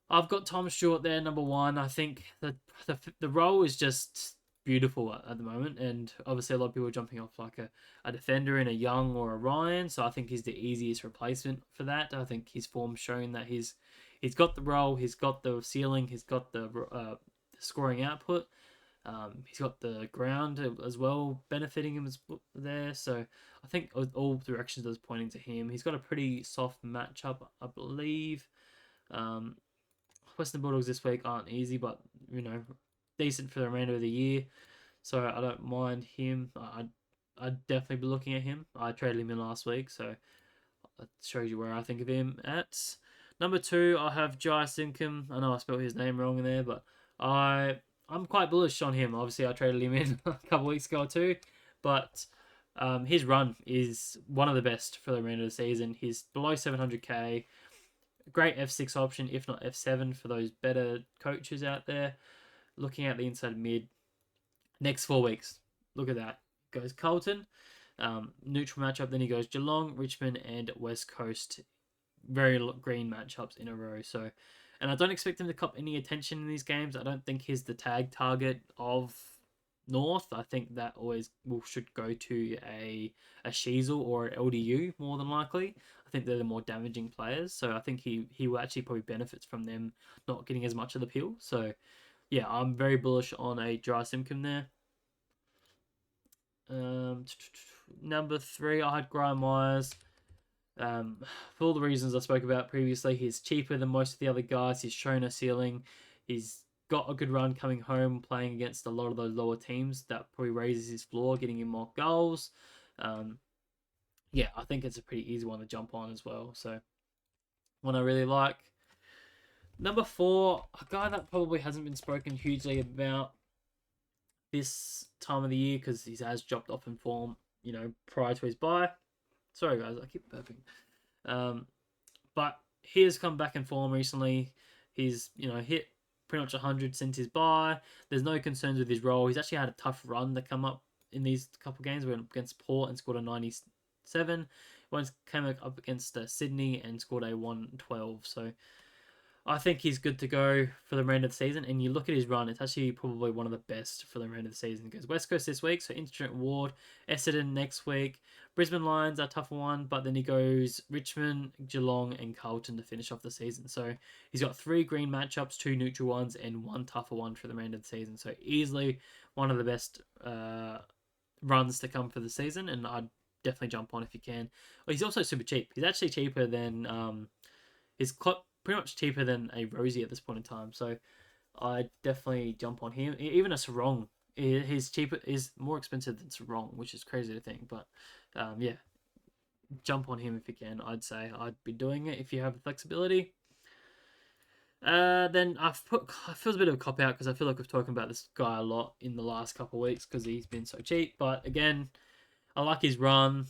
I've got Tom Stewart there, number 1. I think the role is just beautiful at the moment, and obviously a lot of people are jumping off like a defender in a Young or a Ryan, so I think he's the easiest replacement for that. I think his form's showing that he's got the role, he's got the ceiling, he's got the scoring output, he's got the ground as well benefiting him there, so I think all directions are pointing to him. He's got a pretty soft matchup, I believe. Western Bulldogs this week aren't easy, but decent for the remainder of the year, so I don't mind him. I'd definitely be looking at him. I traded him in last week, so that shows you where I think of him at. Number 2, I have Jai Simkin. I know I spelled his name wrong in there, but I'm quite bullish on him. Obviously, I traded him in a couple weeks ago too, but his run is one of the best for the remainder of the season. He's below 700k. Great F6 option, if not F7, for those better coaches out there. Looking at the inside mid, next 4 weeks, look at that. Goes Carlton, neutral matchup, then he goes Geelong, Richmond, and West Coast. Very green matchups in a row. So, and I don't expect him to cop any attention in these games. I don't think he's the tag target of North. I think that always should go to a Sheasel or an LDU more than likely. I think they're the more damaging players. So I think he will actually probably benefits from them not getting as much of the peel. So yeah, I'm very bullish on a Dry Simkin there. Number 3, I had Graham Myers. For all the reasons I spoke about previously, he's cheaper than most of the other guys. He's shown a ceiling. He's got a good run coming home, playing against a lot of those lower teams. That probably raises his floor, getting him more goals. Yeah, I think it's a pretty easy one to jump on as well. So, one I really like. Number 4, a guy that probably hasn't been spoken hugely about this time of the year because he has dropped off in form, prior to his bye. Sorry, guys, I keep burping. But he has come back in form recently. He's hit pretty much 100 since his bye. There's no concerns with his role. He's actually had a tough run to come up in these couple games. We went against Port and scored a 97. Once came up against Sydney and scored a 112. So I think he's good to go for the remainder of the season. And you look at his run, it's actually probably one of the best for the remainder of the season. He goes West Coast this week, so Instant Ward, Essendon next week. Brisbane Lions are a tougher one, but then he goes Richmond, Geelong, and Carlton to finish off the season. So he's got 3 green matchups, 2 neutral ones, and 1 tougher one for the remainder of the season. So easily one of the best runs to come for the season, and I'd definitely jump on if you can. Well, he's also super cheap. He's actually cheaper than his pretty much cheaper than a Rosie at this point in time. So I definitely jump on him. Even a Sarong, he's cheaper, is more expensive than Sarong, which is crazy to think. But yeah, jump on him if you can. I'd say I'd be doing it if you have the flexibility. Then I feel a bit of a cop out because I feel like we've talked about this guy a lot in the last couple of weeks because he's been so cheap. But again, I like his run.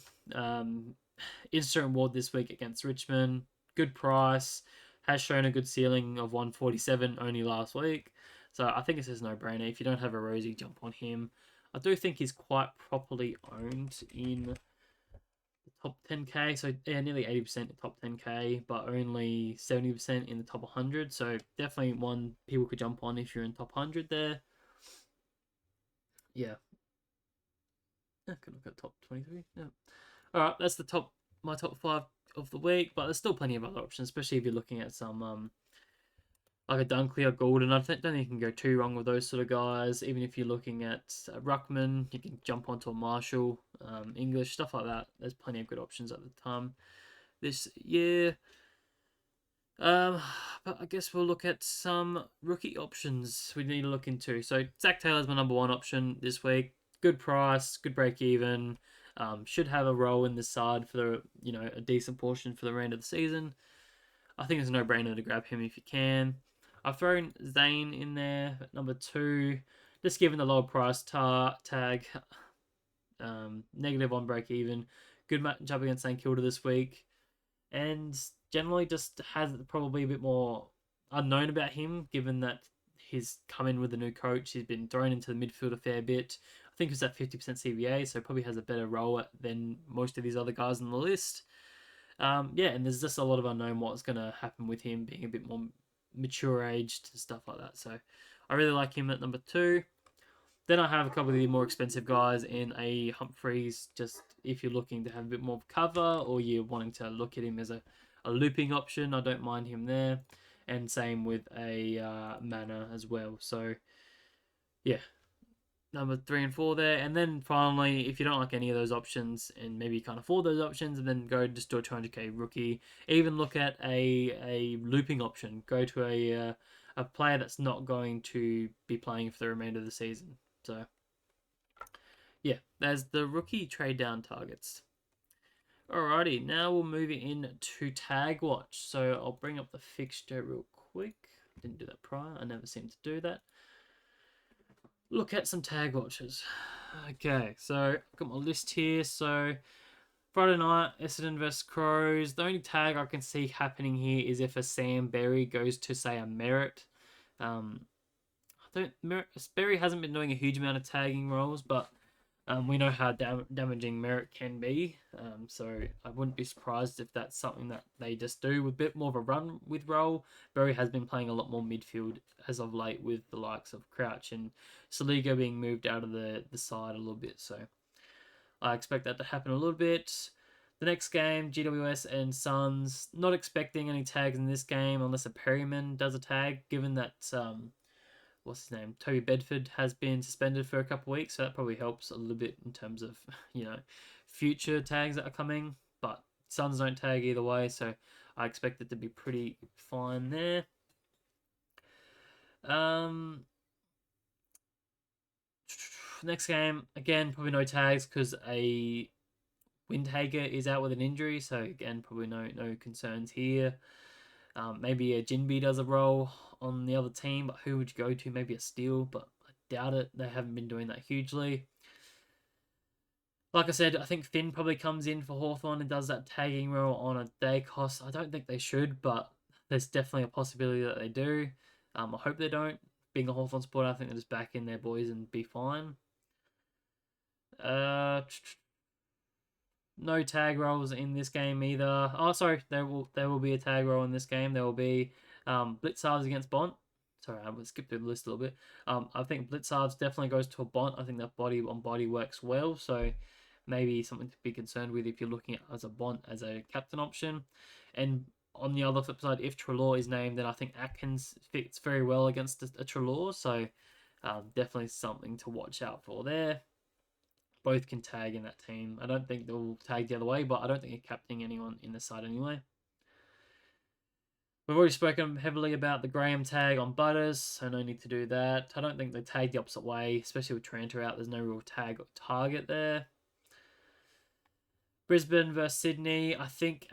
Instant Award this week against Richmond. Good price. Has shown a good ceiling of 147 only last week. So I think it's just no brainer. If you don't have a Rosie, jump on him. I do think he's quite properly owned in the top 10k. So yeah, nearly 80% in top 10k, but only 70% in the top 100. So definitely one people could jump on if you're in top 100 there. Yeah. I can look at top 23. Yeah. All right, that's my top 5 of the week, but there's still plenty of other options, especially if you're looking at some like a Dunkley or Golden. I don't think you can go too wrong with those sort of guys. Even if you're looking at Ruckman, you can jump onto a Marshall, English, stuff like that. There's plenty of good options at the time this year. But I guess we'll look at some rookie options we need to look into. So Zach Taylor's my number 1 option this week. Good price, good break even. Should have a role in the side for a decent portion for the remainder of the season. I think it's a no-brainer to grab him if you can. I've thrown Zane in there at number 2, just given the low price tag. Negative on break even. Good matchup against St Kilda this week, and generally just has probably a bit more unknown about him, given that he's come in with a new coach. He's been thrown into the midfield a fair bit. I think he's at 50% CBA, so probably has a better role than most of these other guys on the list. Yeah, and there's just a lot of unknown what's going to happen with him being a bit more mature aged and stuff like that. So I really like him at number 2. Then I have a couple of the more expensive guys in a Humphreys, just if you're looking to have a bit more cover or you're wanting to look at him as a looping option, I don't mind him there. And same with a Mana as well. So yeah, number 3 and 4 there. And then finally, if you don't like any of those options and maybe you can't afford those options, and then go just do a 200k rookie. Even look at a looping option. Go to a player that's not going to be playing for the remainder of the season. So yeah, there's the rookie trade down targets. Alrighty, now we'll move in to tag watch. So I'll bring up the fixture real quick. Didn't do that prior. I never seem to do that. Look at some tag watches. Okay, so I've got my list here. So Friday night, Essendon vs Crows. The only tag I can see happening here is if a Sam Berry goes to, say, a Merritt. Berry hasn't been doing a huge amount of tagging roles, but we know how damaging Merritt can be. So I wouldn't be surprised if that's something that they just do with a bit more of a run with role. Berry has been playing a lot more midfield as of late with the likes of Crouch and Saligo being moved out of the side a little bit. So I expect that to happen a little bit. The next game, GWS and Suns. Not expecting any tags in this game unless a Perryman does a tag, given that what's his name? Toby Bedford has been suspended for a couple of weeks, so that probably helps a little bit in terms of, future tags that are coming. But Suns don't tag either way, so I expect it to be pretty fine there. Next game, again, probably no tags because a Windhager is out with an injury, so again, probably no concerns here. Maybe a Jinby does a role on the other team, but who would you go to? Maybe a Steele, but I doubt it. They haven't been doing that hugely. Like I said, I think Finn probably comes in for Hawthorn and does that tagging role on a day cost. I don't think they should, but there's definitely a possibility that they do. I hope they don't. Being a Hawthorn supporter, I think they'll just back in their boys and be fine. Uh, no tag rolls in this game either. Oh, sorry, there will be a tag roll in this game. There will be Blitzards against Bont. Sorry, I will skip through the list a little bit. I think Blitzards definitely goes to a Bont. I think that body on body works well, so maybe something to be concerned with if you're looking at as a Bont as a captain option. And on the other flip side, if Trelaw is named, then I think Atkins fits very well against a Trelaw, so definitely something to watch out for there. Both can tag in that team. I don't think they'll tag the other way, but I don't think they're captaining anyone in the side anyway. We've already spoken heavily about the Graham tag on Butters, so no need to do that. I don't think they tag the opposite way, especially with Tranter out. There's no real tag or target there. Brisbane versus Sydney. I think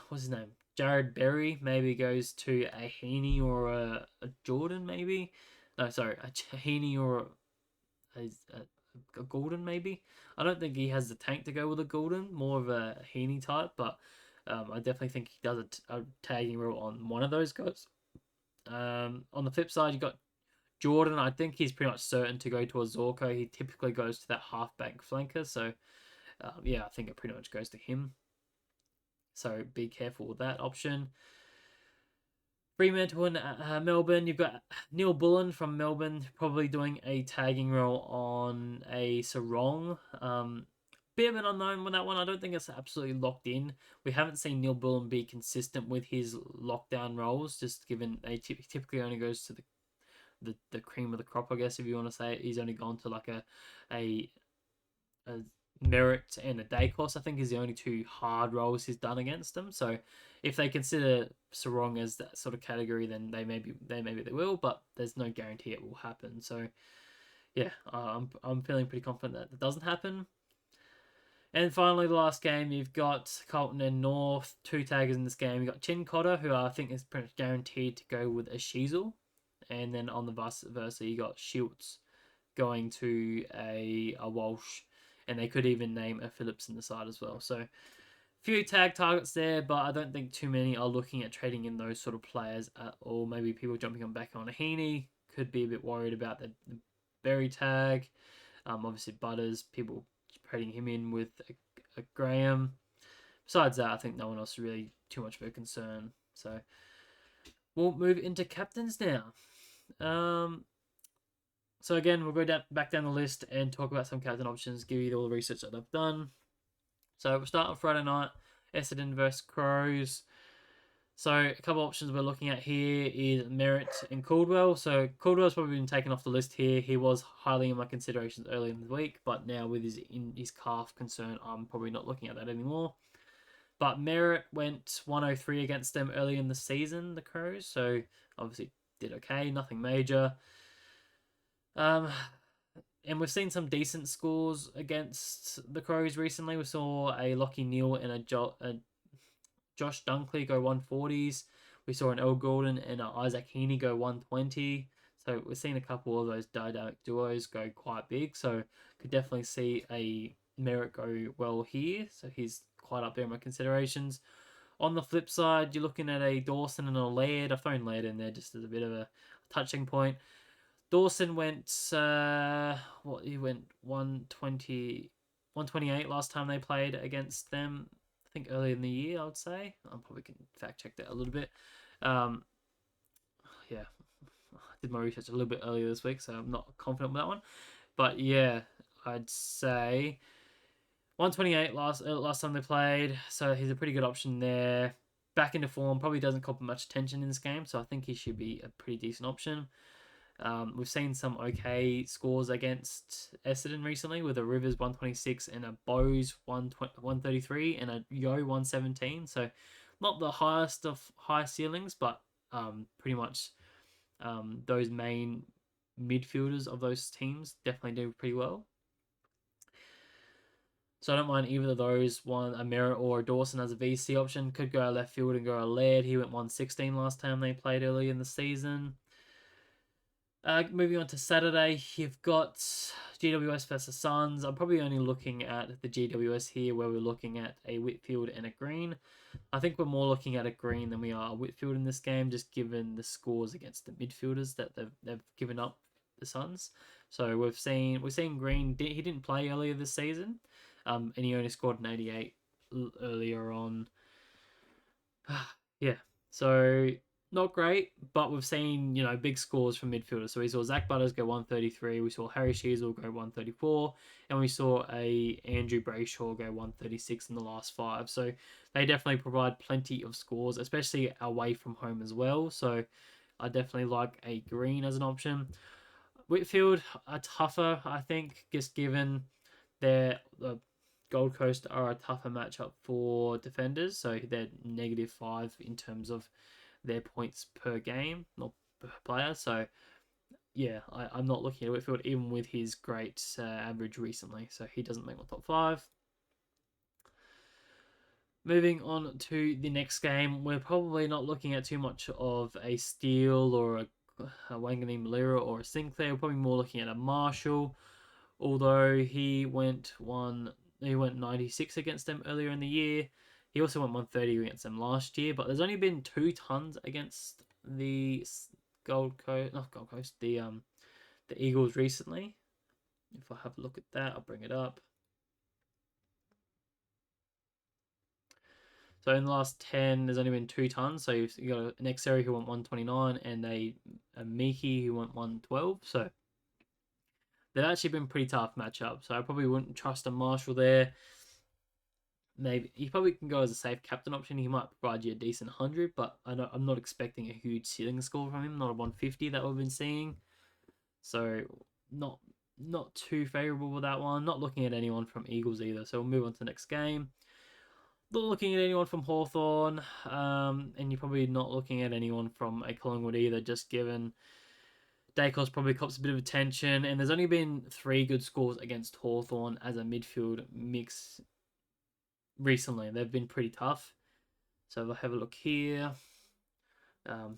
what's his name? Jared Berry maybe goes to a Heaney or a Jordan maybe. No, sorry, a Heaney or a Golden maybe. I don't think he has the tank to go with a Golden, more of a Heaney type, but I definitely think he does a tagging rule on one of those guys. On the flip side, you got Jordan. I think he's pretty much certain to go to a Zorko. He typically goes to that halfback flanker, so yeah, I think it pretty much goes to him. So be careful with that option. Fremantle and Melbourne, you've got Neil Bullen from Melbourne probably doing a tagging role on a Sarong. Bit of an unknown with that one. I don't think it's absolutely locked in. We haven't seen Neil Bullen be consistent with his lockdown roles, just given they typically only goes to the cream of the crop, I guess, if you want to say it. He's only gone to like a a Merit and a Dacos, I think, is the only two hard roles he's done against them. So if they consider Sarong as that sort of category, then maybe they will, but there's no guarantee it will happen. So yeah, I'm feeling pretty confident that it doesn't happen. And finally, the last game, you've got Carlton and North, two taggers in this game. You've got Chin Cotter, who I think is pretty much guaranteed to go with a Sheasel. And then on the vice versa, you got Schultz going to a Walsh, and they could even name a Phillips in the side as well. So few tag targets there, but I don't think too many are looking at trading in those sort of players or maybe people jumping on back on a Heaney could be a bit worried about the Berry tag. Obviously Butters, people trading him in with a Graham. Besides that, I think no one else is really too much of a concern. So we'll move into captains now. So again, we'll go back down the list and talk about some captain options, give you all the research that I've done. So we'll start on Friday night, Essendon versus Crows. So a couple options we're looking at here is Merritt and Caldwell. So Caldwell's probably been taken off the list here. He was highly in my considerations early in the week, but now with his calf concern, I'm probably not looking at that anymore. But Merritt went 103 against them early in the season, the Crows. So obviously did okay, nothing major. And we've seen some decent scores against the Crows recently. We saw a Lockie Neal and a Josh Dunkley go 140s. We saw an El Gordon and an Isaac Heaney go 120. So we've seen a couple of those dynamic duos go quite big. So could definitely see a Merritt go well here. So he's quite up there in my considerations. On the flip side, you're looking at a Dawson and a Laird. I've thrown Laird in there just as a bit of a touching point. Dawson went he went 120 128 last time they played against them. I think early in the year, I would say. I probably can fact check that a little bit. Yeah, I did my research a little bit earlier this week, so I'm not confident with that one. But yeah, I'd say 128 last time they played, so he's a pretty good option there. Back into form, probably doesn't cop much attention in this game, so I think he should be a pretty decent option. We've seen some okay scores against Essendon recently with a Rivers 126 and a Bose 133 and a Yo 117. So not the highest of high ceilings, but pretty much those main midfielders of those teams definitely do pretty well. So I don't mind either of those. One, a Merritt or a Dawson as a VC option. Could go left field and go a Laird. He went 116 last time they played early in the season. Moving on to Saturday, you've got GWS versus Suns. I'm probably only looking at the GWS here, where we're looking at a Whitfield and a Green. I think we're more looking at a Green than we are a Whitfield in this game, just given the scores against the midfielders that they've given up the Suns. So we've seen Green. He didn't play earlier this season, and he only scored an 88 earlier on. Yeah, so not great, but we've seen big scores from midfielders. So we saw Zach Butters go 133, we saw Harry Sheasel go 134, and we saw a Andrew Brayshaw go 136 in the last five. So they definitely provide plenty of scores, especially away from home as well. So I definitely like a Green as an option. Whitfield are tougher, I think, just given their Gold Coast are a tougher matchup for defenders, so they're -5 in terms of their points per game, not per player. So yeah, I'm not looking at Whitfield even with his great average recently, so he doesn't make my top five. Moving on to the next game, we're probably not looking at too much of a Steele or a Wangani Malira or a Sinclair. We're probably more looking at a Marshall, although he went 96 against them earlier in the year. He also went 130 against them last year, but there's only been 2 tons against the Gold Coast, not Gold Coast, the Eagles recently. If I have a look at that, I'll bring it up. So in the last 10, there's only been 2 tons. So you've got an Xeri who went 129 and a Miki who went 112. So they've actually been pretty tough matchup. So I probably wouldn't trust a Marshall there. Maybe he probably can go as a safe captain option. He might provide you a decent 100, but I'm not expecting a huge ceiling score from him. Not a 150 that we've been seeing. So not not too favourable with that one. Not looking at anyone from Eagles either. So we'll move on to the next game. Not looking at anyone from Hawthorn, and you're probably not looking at anyone from a Collingwood either, just given Dacos probably cops a bit of attention, and there's only been 3 good scores against Hawthorn as a midfield mix recently. They've been pretty tough. So if I have a look here,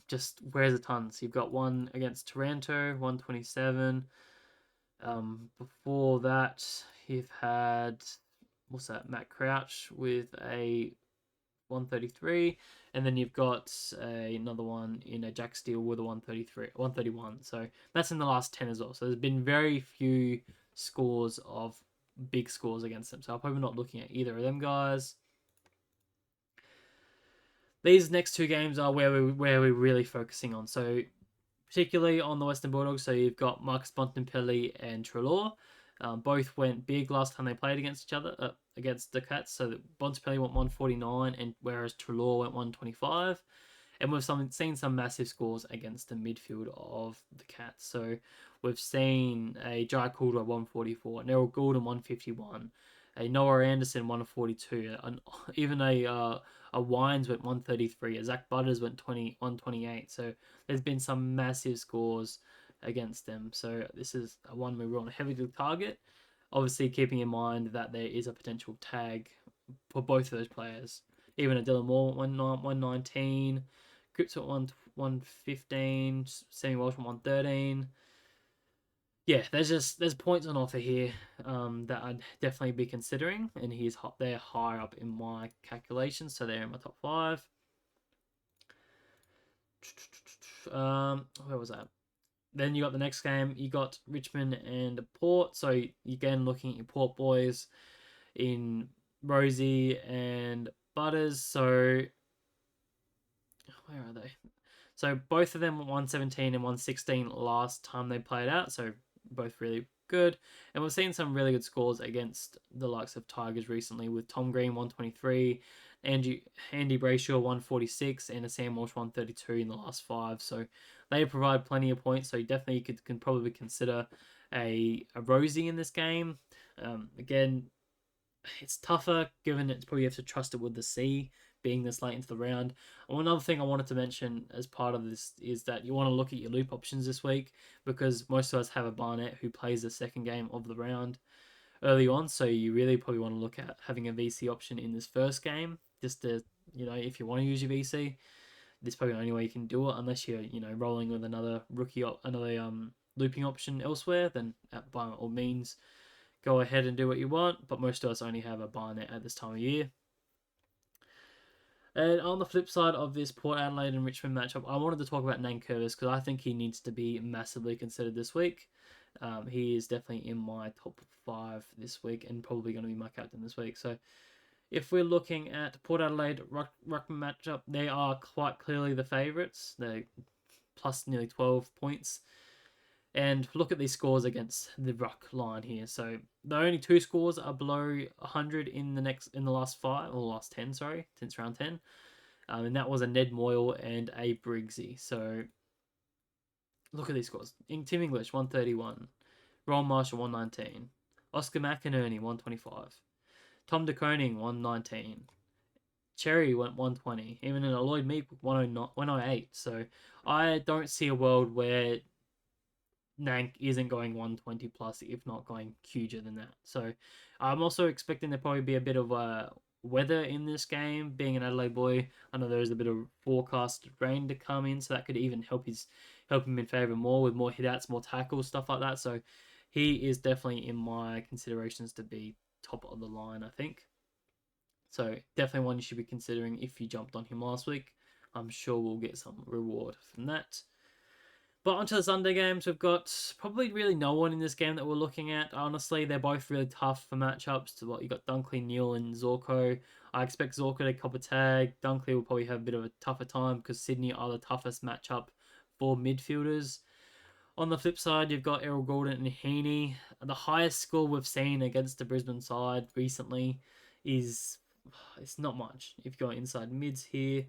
just where's the tons? You've got one against Taranto, 127. Before that, you've had what's that? Matt Crouch with a 133, and then you've got another one in a Jack Steele with a 133, 131. So that's in the last 10 as well. So there's been very few scores of big scores against them. So I'm probably not looking at either of them guys. These next 2 games are where we're really focusing on. So particularly on the Western Bulldogs. So you've got Marcus Bontempelli and Trelaw. Both went big last time they played against each other, against the Cats. So Bontempelli went 149, and whereas Trelaw went 125. And we've seen some massive scores against the midfield of the Cats. So we've seen a Jai Calder 144, Neril Goulden 151, a Noah Anderson 142, and even a Wines went 133, a Zach Butters went 128. So there's been some massive scores against them. So this is one we want to heavily target. Obviously, keeping in mind that there is a potential tag for both of those players. Even a Dylan Moore 119, Cripps at 115, Sammy Walsh at 113. Yeah, there's points on offer here that I'd definitely be considering, and they're higher up in my calculations, so they're in my top five. Where was that? Then you got the next game. You got Richmond and Port. So again, looking at your Port boys in Rosie and Butters. So where are they? So both of them 117 and 116 last time they played out. So both really good. And we've seen some really good scores against the likes of Tigers recently with Tom Green 123, Andy Brayshaw 146, and a Sam Walsh 132 in the last 5. So they provide plenty of points. So you definitely can probably consider a Rosie in this game. Again, it's tougher given it's probably have to trust it with the C being this late into the round. And another thing I wanted to mention as part of this is that you want to look at your loop options this week, because most of us have a Barnett who plays the second game of the round early on. So you really probably want to look at having a VC option in this first game, just to, if you want to use your VC, this is probably the only way you can do it, unless you're rolling with another rookie, another looping option elsewhere. Then by all means, go ahead and do what you want. But most of us only have a Barnet at this time of year. And on the flip side of this Port Adelaide and Richmond matchup, I wanted to talk about Nankervis because I think he needs to be massively considered this week. He is definitely in my top 5 this week and probably going to be my captain this week. So if we're looking at Port Adelaide Ruckman matchup, they are quite clearly the favourites. They're plus nearly 12 points. And look at these scores against the Ruck line here. So the only 2 scores are below 100 in the last 5 or last 10, sorry, since round 10. And that was a Ned Moyle and a Briggsy. So look at these scores. Tim English 131, Ron Marshall 119, Oscar McInerney 125, Tom De Koning 119, Cherry went 120, even in a Lloyd Meek 108. So I don't see a world where Nank isn't going 120 plus, if not going huger than that. So I'm also expecting there probably be a bit of weather in this game. Being an Adelaide boy, I know there's a bit of forecast rain to come in, so that could even help him in favour more with more hit-outs, more tackles, stuff like that. So he is definitely in my considerations to be top of the line, I think. So definitely one you should be considering if you jumped on him last week. I'm sure we'll get some reward from that. But onto the Sunday games, we've got probably really no one in this game that we're looking at. Honestly, they're both really tough for matchups. You got Dunkley, Neal, and Zorko. I expect Zorko to cop a tag. Dunkley will probably have a bit of a tougher time because Sydney are the toughest matchup for midfielders. On the flip side, you've got Errol Gordon and Heaney. The highest score we've seen against the Brisbane side recently it's not much. If you go inside mids here,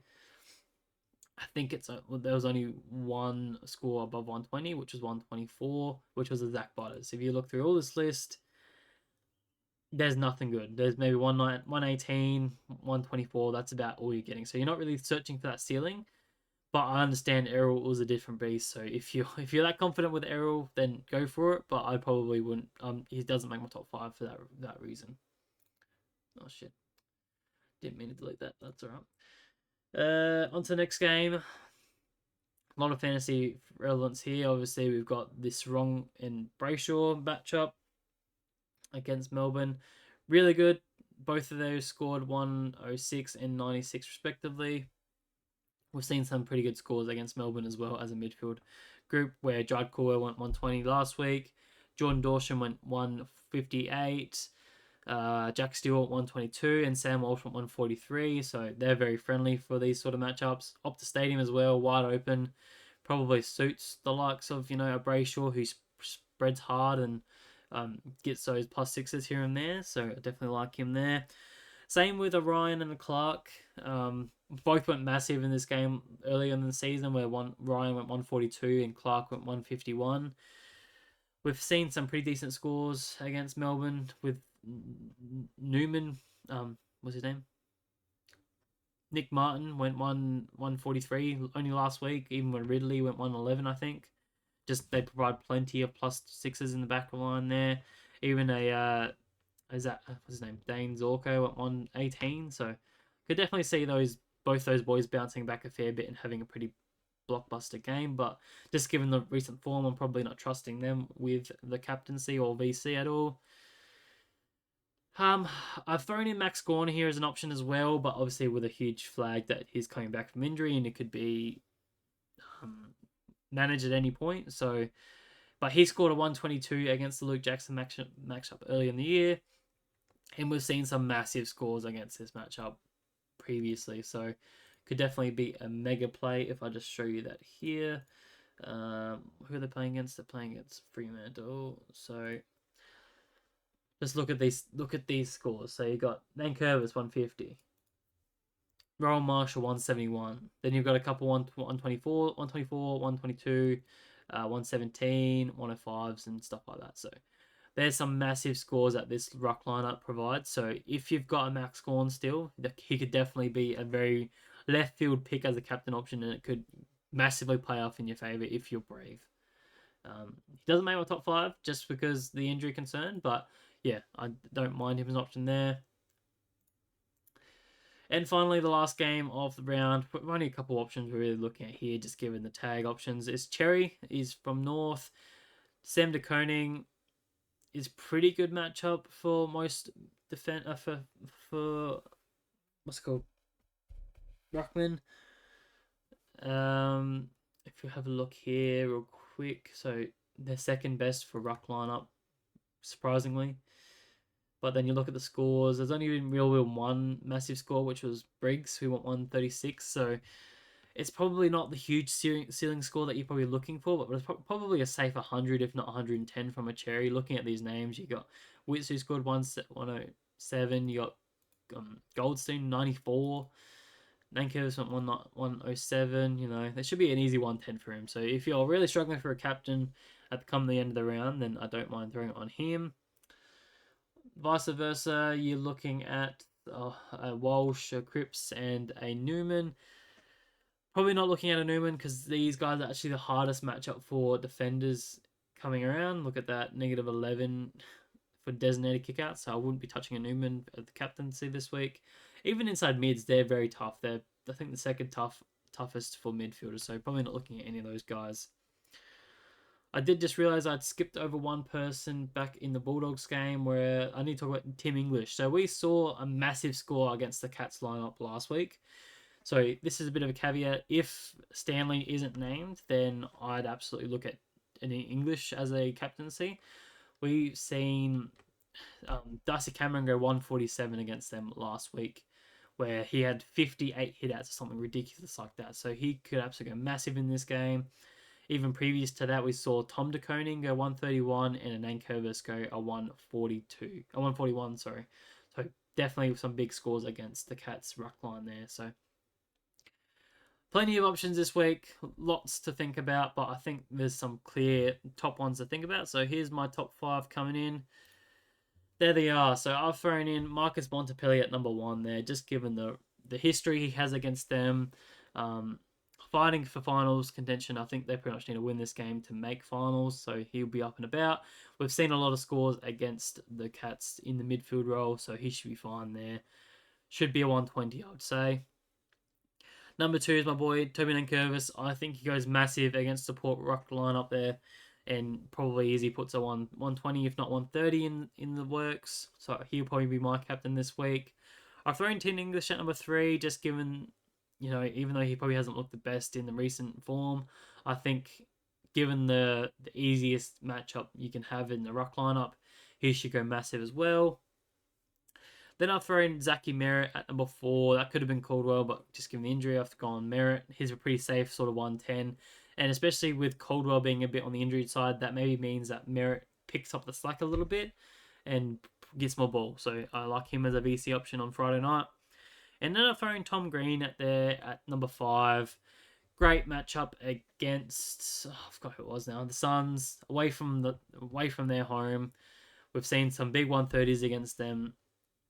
I think there was only one score above 120, which was 124, which was a Zach Butters. If you look through all this list, there's nothing good. There's maybe 118, 124. That's about all you're getting. So you're not really searching for that ceiling. But I understand Errol was a different beast. So if you're that confident with Errol, then go for it. But I probably wouldn't. He doesn't make my top 5 for that reason. Oh shit! Didn't mean to delete that. That's alright. On to the next game. A lot of fantasy relevance here. Obviously, we've got this Wrong and Brayshaw matchup against Melbourne. Really good. Both of those scored 106 and 96 respectively. We've seen some pretty good scores against Melbourne as well as a midfield group, where Judd Cooler went 120 last week. Jordan Dawson went 158. Jack Stewart 122 and Sam Walsh 143. So they're very friendly for these sort of matchups. Optus Stadium as well, wide open. Probably suits the likes of a Brayshaw who spreads hard and gets those plus 6s here and there. So I definitely like him there. Same with Ryan and Clark. Both went massive in this game earlier in the season, where Ryan went 142 and Clark went 151. We've seen some pretty decent scores against Melbourne with Newman. What's his name? Nick Martin went 143 only last week, even when Ridley went 111, I think. Just they provide plenty of plus 6s in the back line there. Even what's his name? Dane Zorko at 118. So could definitely see both those boys bouncing back a fair bit and having a pretty blockbuster game. But just given the recent form, I'm probably not trusting them with the captaincy or VC at all. I've thrown in Max Gawn here as an option as well, but obviously with a huge flag that he's coming back from injury and it could be managed at any point. So, but he scored a 122 against the Luke Jackson matchup early in the year, and we've seen some massive scores against this matchup previously. So, could definitely be a mega play if I just show you that here. Who are they playing against? They're playing against Fremantle. So just look at these scores. So you got Nankervis 150, Rowan Marshall 171. Then you've got a couple 124, 122, 117, 105s and stuff like that. So there's some massive scores that this ruck lineup provides. So if you've got a Max Gawn still, he could definitely be a very left field pick as a captain option, and it could massively play off in your favour if you're brave. He doesn't make my top 5 just because the injury concern, but yeah, I don't mind him as an option there. And finally, the last game of the round, only a couple options we're really looking at here, just given the tag options, is Cherry. He's from North. Sam de Koning is pretty good matchup for most for what's it called, Ruckman. If you have a look here real quick, so they're second best for ruck lineup, surprisingly. But then you look at the scores. There's only been real one massive score, which was Briggs, who went 136. So it's probably not the huge ceiling score that you're probably looking for, but it's probably a safe 100, if not 110 from a Cherry. Looking at these names, you got Witz, who scored 107. You got Goldstein 94. Nankervis went 107. You know, there should be an easy 110 for him. So if you're really struggling for a captain at come the end of the round, then I don't mind throwing it on him. Vice versa, you're looking at a Walsh, a Cripps, and a Newman. Probably not looking at a Newman because these guys are actually the hardest matchup for defenders coming around. Look at that, -11 for designated kickouts. So I wouldn't be touching a Newman at the captaincy this week. Even inside mids, they're very tough. They're, I think, the second toughest for midfielders. So probably not looking at any of those guys. I did just realize I'd skipped over one person back in the Bulldogs game where I need to talk about Tim English. So we saw a massive score against the Cats lineup last week. So this is a bit of a caveat. If Stanley isn't named, then I'd absolutely look at any English as a captaincy. We've seen Darcy Cameron go 147 against them last week, where he had 58 hitouts or something ridiculous like that. So he could absolutely go massive in this game. Even previous to that, we saw Tom de Koning go 131 and Anankervis go a 141, sorry. So definitely some big scores against the Cats ruck line there. So plenty of options this week, lots to think about, but I think there's some clear top ones to think about. So here's my top 5 coming in. There they are. So I've thrown in Marcus Bontempelli at number 1 there, just given the history he has against them. Fighting for finals contention, I think they pretty much need to win this game to make finals, so he'll be up and about. We've seen a lot of scores against the Cats in the midfield role, so he should be fine there. Should be a 120, I would say. Number 2 is my boy, Toby Nankervis. I think he goes massive against the Port Rock line up there, and probably easy puts a 120, if not 130 in the works, so he'll probably be my captain this week. I've thrown Tim English at number 3, just given, you know, even though he probably hasn't looked the best in the recent form, I think given the easiest matchup you can have in the ruck lineup, he should go massive as well. Then I've thrown Zachy Merritt at number 4. That could have been Caldwell, but just given the injury, I've gone Merritt. He's a pretty safe sort of 110. And especially with Caldwell being a bit on the injured side, that maybe means that Merritt picks up the slack a little bit and gets more ball. So I like him as a VC option on Friday night. And then I've thrown Tom Green at number 5. Great matchup against, I forgot who it was now, the Suns, away from their home. We've seen some big 130s against them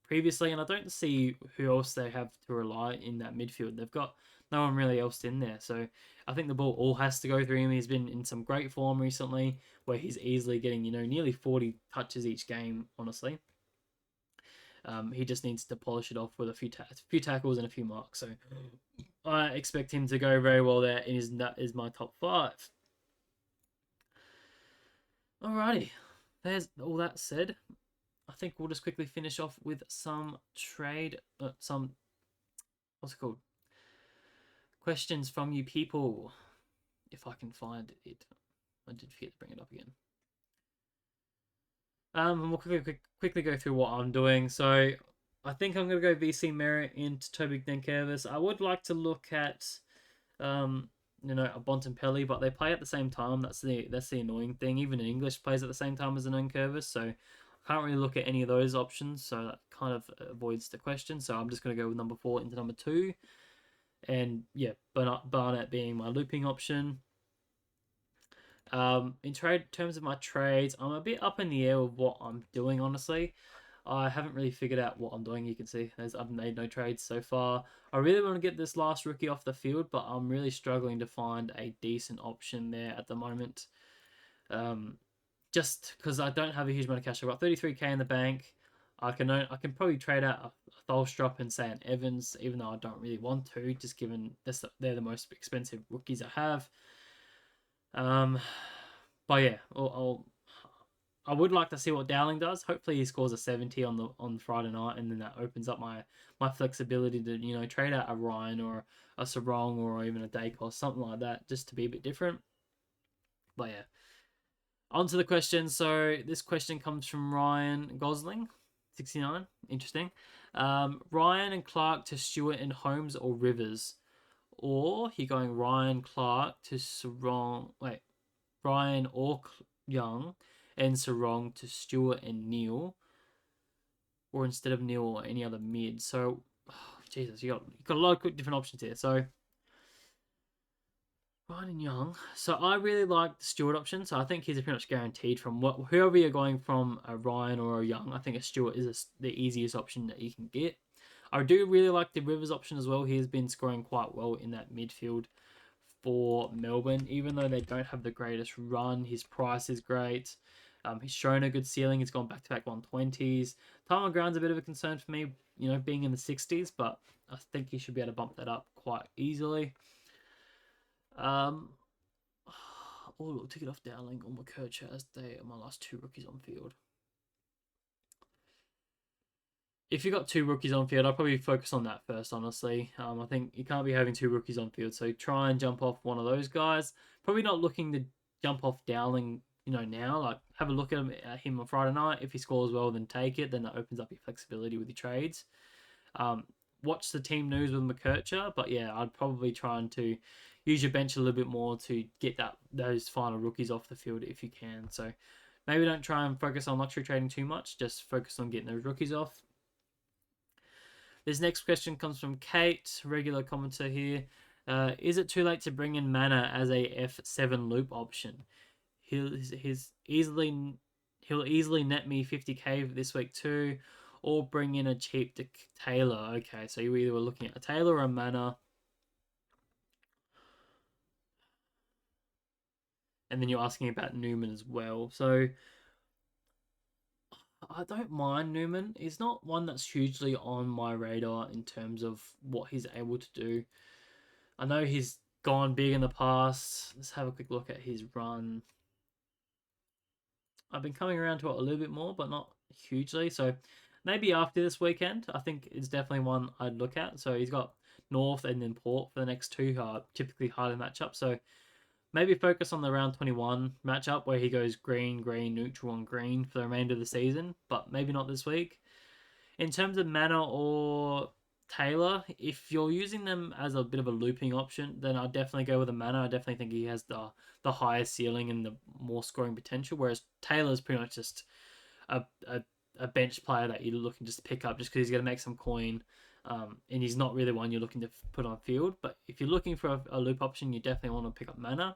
previously, and I don't see who else they have to rely in that midfield. They've got no one really else in there, so I think the ball all has to go through him. He's been in some great form recently, where he's easily getting nearly 40 touches each game. Honestly, he just needs to polish it off with a few tackles and a few marks. So I expect him to go very well there, and that is my top 5. Alrighty, there's all that said. I think we'll just quickly finish off with some what's it called? Questions from you people. If I can find it. I did forget to bring it up again. We'll quickly go through what I'm doing. So I think I'm going to go VC Merritt into Toby Denkervis. I would like to look at a Bontempelli, but they play at the same time. That's the annoying thing. Even in English plays at the same time as an Denkervis, so I can't really look at any of those options. So that kind of avoids the question. So I'm just going to go with number 4 into number 2, and yeah, Barnett being my looping option. In terms of my trades, I'm a bit up in the air with what I'm doing, honestly. I haven't really figured out what I'm doing. You can see I've made no trades so far. I really want to get this last rookie off the field, but I'm really struggling to find a decent option there at the moment. Just because I don't have a huge amount of cash. I've got 33k in the bank. I can probably trade out a Tholstrup and say an Evans, even though I don't really want to, just given they're the most expensive rookies I have. Um, but yeah, I would like to see what Dowling does. Hopefully, he scores a 70 on Friday night, and then that opens up my flexibility to trade out a Ryan or a Sarong or even a Dacos, something like that, just to be a bit different. But yeah, on to the question. So this question comes from Ryan Gosling, 69. Interesting. Ryan and Clark to Stewart and Holmes or Rivers, or he going Ryan Clark to Sarong. Wait, Ryan or Young and Sarong to Stewart and Neil, or instead of Neil or any other mid. So, oh, Jesus, you got a lot of different options here. So Ryan and Young. So I really like the Stewart option. So I think he's pretty much guaranteed from whoever you're going from, a Ryan or a Young. I think a Stewart is the easiest option that you can get. I do really like the Rivers option as well. He has been scoring quite well in that midfield for Melbourne, even though they don't have the greatest run. His price is great. He's shown a good ceiling. He's gone back to back 120s. Time on ground's a bit of a concern for me, being in the 60s, but I think he should be able to bump that up quite easily. Um, oh, took it off Dowling or McKercher as they are my last two rookies on field. If you got two rookies on field, I'll probably focus on that first, honestly. I think you can't be having two rookies on field, so try and jump off one of those guys. Probably not looking to jump off Dowling, now. Like, have a look at him on Friday night. If he scores well, then take it. Then that opens up your flexibility with your trades. Watch the team news with McKercher, but yeah, I'd probably try and to use your bench a little bit more to get those final rookies off the field if you can. So maybe don't try and focus on luxury trading too much. Just focus on getting those rookies off. This next question comes from Kate, regular commenter here. Is it too late to bring in Mana as a F7 loop option? He'll easily net me 50k this week too, or bring in a cheap Taylor. Okay, so you either were looking at a Taylor or a Mana, and then you're asking about Newman as well. So I don't mind Newman. He's not one that's hugely on my radar in terms of what he's able to do. I know he's gone big in the past. Let's have a quick look at his run. I've been coming around to it a little bit more, but not hugely. So maybe after this weekend, I think it's definitely one I'd look at. So he's got North and then Port for the next two, typically harder matchup. So maybe focus on the round 21 matchup where he goes green, green, neutral, and green for the remainder of the season, but maybe not this week. In terms of Mana or Taylor, if you're using them as a bit of a looping option, then I'd definitely go with a Mana. I definitely think he has the higher ceiling and the more scoring potential, whereas Taylor's pretty much just a, a, a bench player that you're looking just to pick up just because he's going to make some coin. And he's not really one you're looking to put on field. But if you're looking for a loop option, you definitely want to pick up Mana.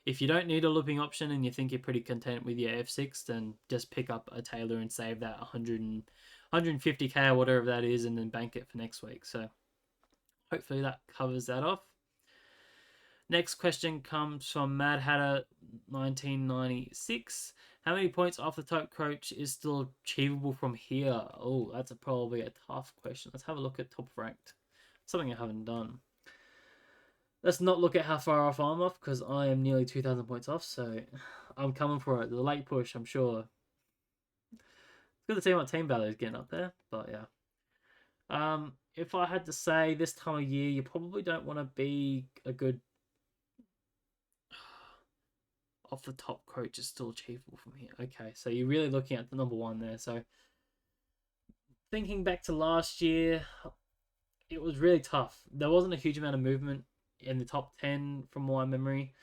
If you don't need a looping option and you think you're pretty content with your F6, then just pick up a Taylor and save that 150k or whatever that is, and then bank it for next week. So hopefully that covers that off. Next question comes from Mad Hatter 1996. How many points off the top coach is still achievable from here? Oh, that's probably a tough question. Let's have a look at top ranked. Something I haven't done. Let's not look at how far off I'm off because I am nearly 2,000 points off. So I'm coming for it. The late push, I'm sure. It's good to see what team value is getting up there. But yeah. If I had to say this time of year, you probably don't want to be a good off the top coach is still achievable from here. Okay, so you're really looking at the number one there. So thinking back to last year, it was really tough. There wasn't a huge amount of movement in the top 10 from my memory.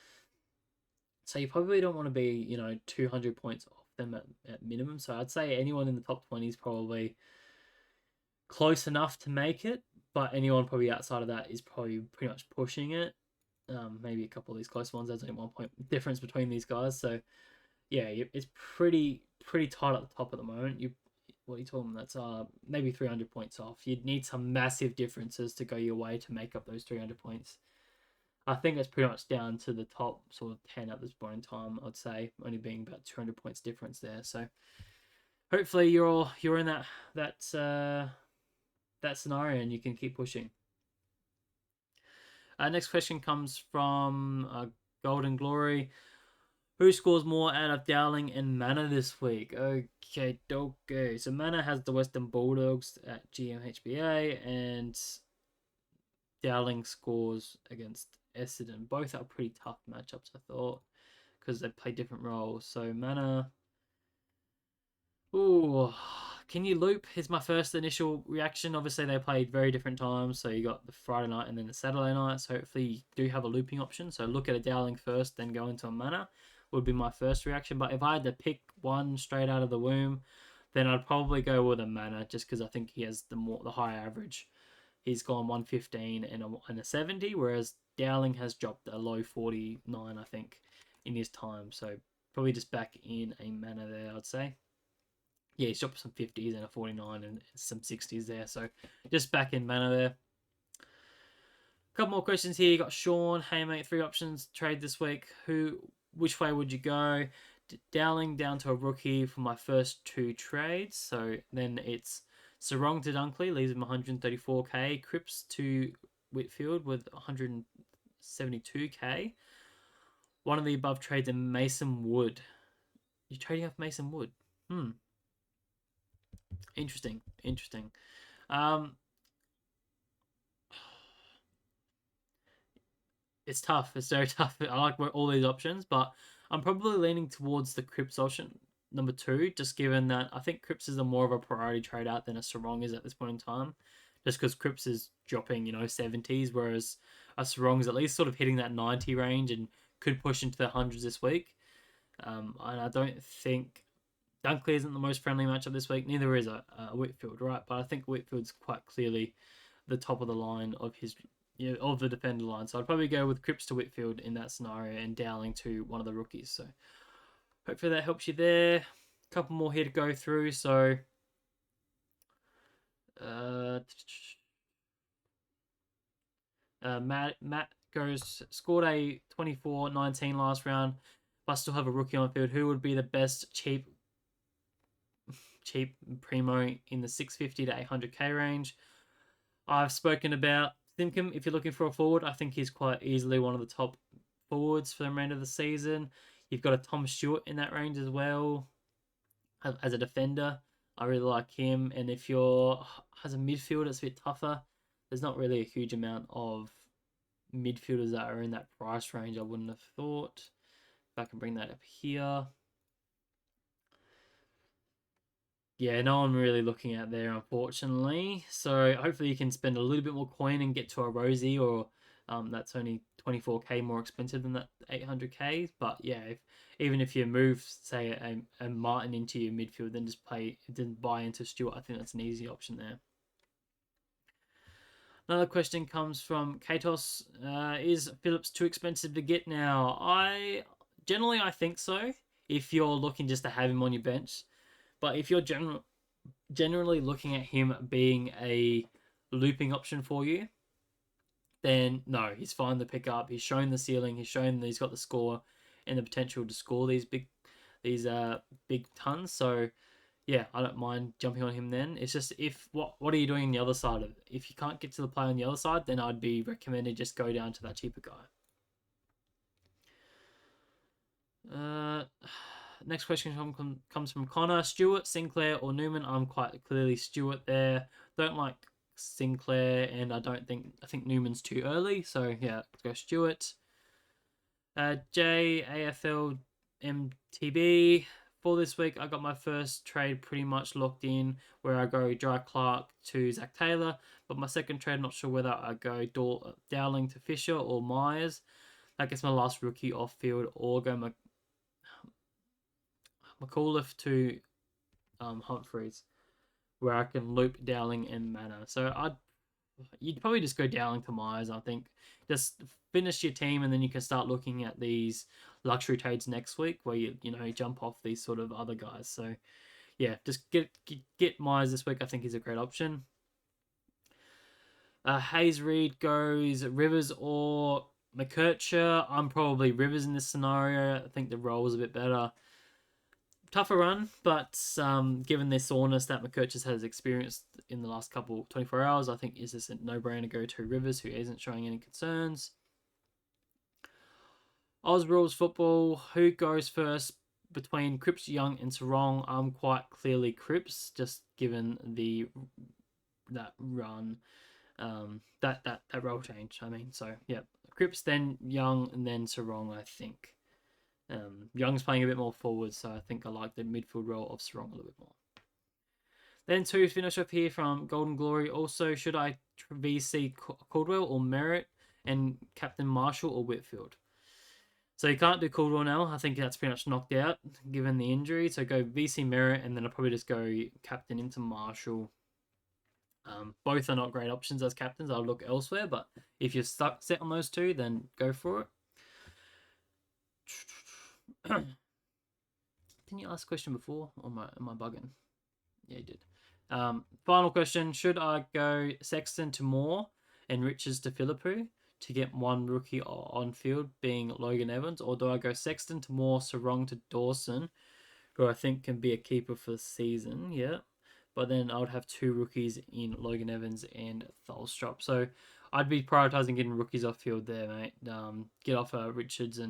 So you probably don't want to be, 200 points off them at minimum. So I'd say anyone in the top 20 is probably close enough to make it, but anyone probably outside of that is probably pretty much pushing it. Maybe a couple of these close ones. There's only 1 point difference between these guys. So yeah, it's pretty tight at the top at the moment. What are you talking about? That's maybe 300 points off. You'd need some massive differences to go your way to make up those 300 points. I think it's pretty much down to the top sort of 10 at this point in time, I'd say, only being about 200 points difference there. So hopefully you're in that scenario and you can keep pushing. Next question comes from Golden Glory. Who scores more out of Dowling and Manor this week? Okay, okay. So Manor has the Western Bulldogs at GMHBA, and Dowling scores against Essendon. Both are pretty tough matchups, I thought, because they play different roles. So Manor. Ooh, can you loop? Is my first initial reaction. Obviously, they played very different times. So you got the Friday night and then the Saturday night. So hopefully, you do have a looping option. So look at a Dowling first, then go into a Manor would be my first reaction. But if I had to pick one straight out of the womb, then I'd probably go with a Manor just because I think he has the higher average. He's gone 115 and a 70, whereas Dowling has dropped a low 49, I think, in his time. So probably just back in a Manor there, I'd say. Yeah, he's dropped some 50s and a 49 and some 60s there. So just back in Manor there. A couple more questions here. You got Sean. Hey mate, 3 options trade this week. Which way would you go? Dowling down to a rookie for my first 2 trades. So then it's Sarong to Dunkley, leaves him 134k. Cripps to Whitfield with 172k. One of the above trades in Mason Wood. You're trading off Mason Wood. Interesting. Interesting. Um, it's tough. It's very tough. I like all these options, but I'm probably leaning towards the Cripps option number 2, just given that I think Cripps is a more of a priority trade out than a Sarong is at this point in time. Just because Cripps is dropping, 70s, whereas a Sarong is at least sort of hitting that 90 range and could push into the hundreds this week. And I don't think Dunkley isn't the most friendly matchup this week. Neither is a Whitfield, right? But I think Whitfield's quite clearly the top of the line of the defender line. So I'd probably go with Cripps to Whitfield in that scenario and Dowling to one of the rookies. So hopefully that helps you there. A couple more here to go through. So Matt goes scored a 24-19 last round, but still have a rookie on the field. Who would be the best cheap primo in the 650 to 800k range? I've spoken about Simcom. If you're looking for a forward, I think he's quite easily one of the top forwards for the remainder of the season. You've got a Tom Stewart in that range as well as a defender. I really like him. And if you're as a midfielder, it's a bit tougher. There's not really a huge amount of midfielders that are in that price range. I wouldn't have thought. If I can bring that up here. Yeah, no one really looking out there, unfortunately. So hopefully you can spend a little bit more coin and get to a Rosie, or that's only 24k more expensive than that 800k. But yeah, even if you move, say, a Martin into your midfield, then buy into Stewart, I think that's an easy option there. Another question comes from Katos. Is Phillips too expensive to get now? I think so. If you're looking just to have him on your bench. But if you're generally looking at him being a looping option for you, then no, he's fine to pick up. He's shown the ceiling. He's shown that he's got the score and the potential to score these big tons. So yeah, I don't mind jumping on him then. It's just if what are you doing on the other side of it? If you can't get to the play on the other side, then I'd be recommended just go down to that cheaper guy. Next question comes from Connor. Stewart, Sinclair, or Newman? I'm quite clearly Stewart there. Don't like Sinclair, and I think Newman's too early. So yeah, let's go Stewart. J AFL MTB. For this week, I got my first trade pretty much locked in, where I go Dry Clark to Zach Taylor. But my second trade, not sure whether I go Dowling to Fisher or Myers. That gets my last rookie off field, or go McAuliffe to Humphreys, where I can loop Dowling and Manor. So you'd probably just go Dowling to Myers. I think just finish your team, and then you can start looking at these luxury trades next week, where you jump off these sort of other guys. So yeah, just get Myers this week. I think is a great option. Hayes Reed goes Rivers or McKercher. I'm probably Rivers in this scenario. I think the role is a bit better. tougher run, but given the soreness that McCurchis has experienced in the last 24 hours, I think is this a no-brainer go to Rivers, who isn't showing any concerns. Oz Rules Football, who goes first between Cripps, Young, and Sarong? I'm quite clearly Cripps, just given that run, that role change. I mean, so yeah, Cripps, then Young, and then Sarong. I think Young's playing a bit more forward, so I think I like the midfield role of Sarong a little bit more. Then to finish up here from Golden Glory, also should I VC Caldwell or Merritt, and Captain Marshall or Whitfield? So you can't do Caldwell now. I think that's pretty much knocked out given the injury. So go VC Merritt, and then I'll probably just go captain into Marshall. Both are not great options as captains. I'll look elsewhere, but if you're set on those two, then go for it. Didn't you ask a question before? Or am I bugging? Yeah, you did. Final question. Should I go Sexton to Moore and Richards to Philippou to get one rookie on field, being Logan Evans? Or do I go Sexton to Moore, Sarong to Dawson, who I think can be a keeper for the season? Yeah. But then I would have two rookies in Logan Evans and Tholstrup. So I'd be prioritising getting rookies off field there, mate. Get off Richards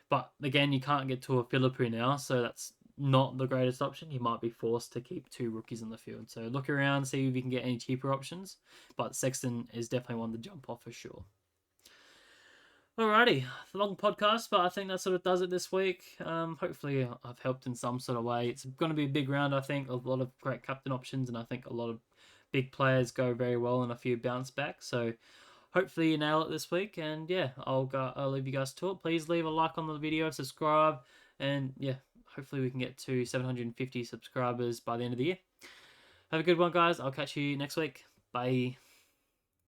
but again, you can't get to a Philippou now, so that's not the greatest option. You might be forced to keep two rookies on the field. So look around, see if you can get any cheaper options. But Sexton is definitely one to jump off for sure. Alrighty, long podcast, but I think that sort of does it this week. Hopefully I've helped in some sort of way. It's going to be a big round, I think. A lot of great captain options, and I think a lot of big players go very well and a few bounce back. So hopefully you nail it this week, and yeah, I'll leave you guys to it. Please leave a like on the video, subscribe, and yeah, hopefully we can get to 750 subscribers by the end of the year. Have a good one, guys. I'll catch you next week. Bye.